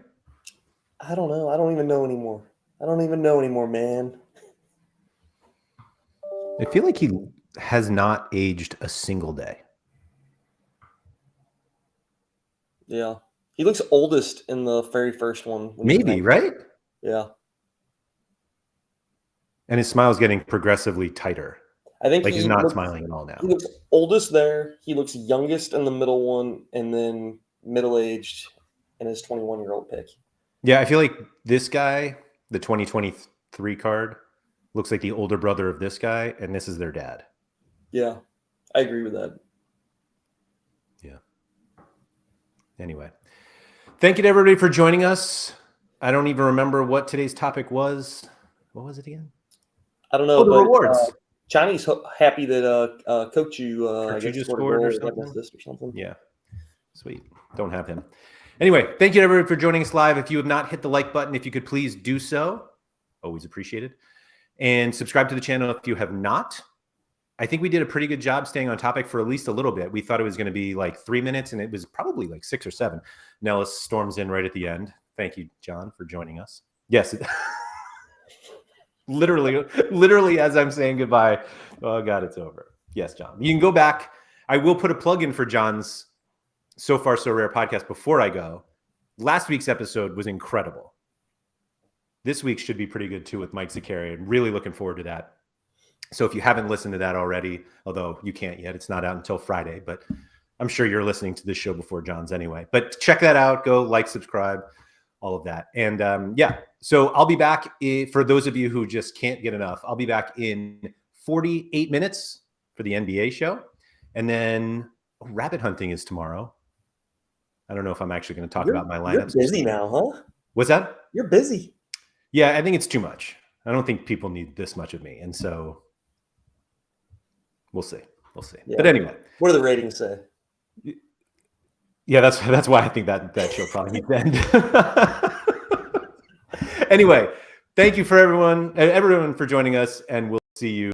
Speaker 2: I don't know. I don't even know anymore. Man.
Speaker 1: I feel like he has not aged a single day.
Speaker 2: Yeah. He looks oldest in the very first one.
Speaker 1: Maybe, right?
Speaker 2: Yeah.
Speaker 1: And his smile's getting progressively tighter.
Speaker 2: I think
Speaker 1: like he's not smiling at all now.
Speaker 2: He looks oldest there. He looks youngest in the middle one, and then middle-aged in his 21-year-old pick.
Speaker 1: Yeah, I feel like this guy, the 2023 card, looks like the older brother of this guy, and this is their dad.
Speaker 2: Yeah, I agree with that.
Speaker 1: Yeah. Anyway, thank you to everybody for joining us. I don't even remember what today's topic was. What was it again?
Speaker 2: I don't know.
Speaker 1: The rewards.
Speaker 2: Johnny's happy that Coach you
Speaker 1: I guess,
Speaker 2: just
Speaker 1: scored or
Speaker 2: something.
Speaker 1: Yeah, sweet. Don't have him. Anyway, thank you everybody for joining us live. If you have not hit the like button, if you could please do so, always appreciated. And subscribe to the channel if you have not. I think we did a pretty good job staying on topic for at least a little bit. We thought it was going to be like 3 minutes, and it was probably like 6 or 7. Nellis storms in right at the end. Thank you, John, for joining us. Yes. literally as I'm saying goodbye. Oh God, it's over. Yes, John. You can go back. I will put a plug in for John's So Far So Rare podcast before I go. Last week's episode was incredible. This week should be pretty good too with Mike Zakarian. Really looking forward to that. So if you haven't listened to that already, although you can't yet, it's not out until Friday, but I'm sure you're listening to this show before John's anyway. But check that out. Go like, subscribe, all of that. And so I'll be back for those of you who just can't get enough. I'll be back in 48 minutes for the NBA show. And then rabbit hunting is tomorrow. I don't know if I'm actually going to talk about my lineups.
Speaker 2: You're busy now, huh?
Speaker 1: What's that?
Speaker 2: You're busy.
Speaker 1: Yeah, I think it's too much. I don't think people need this much of me. And so we'll see. Yeah. But anyway.
Speaker 2: What do the ratings say?
Speaker 1: Yeah, that's why I think that show probably needs to end. Anyway, thank you for everyone for joining us, and we'll see you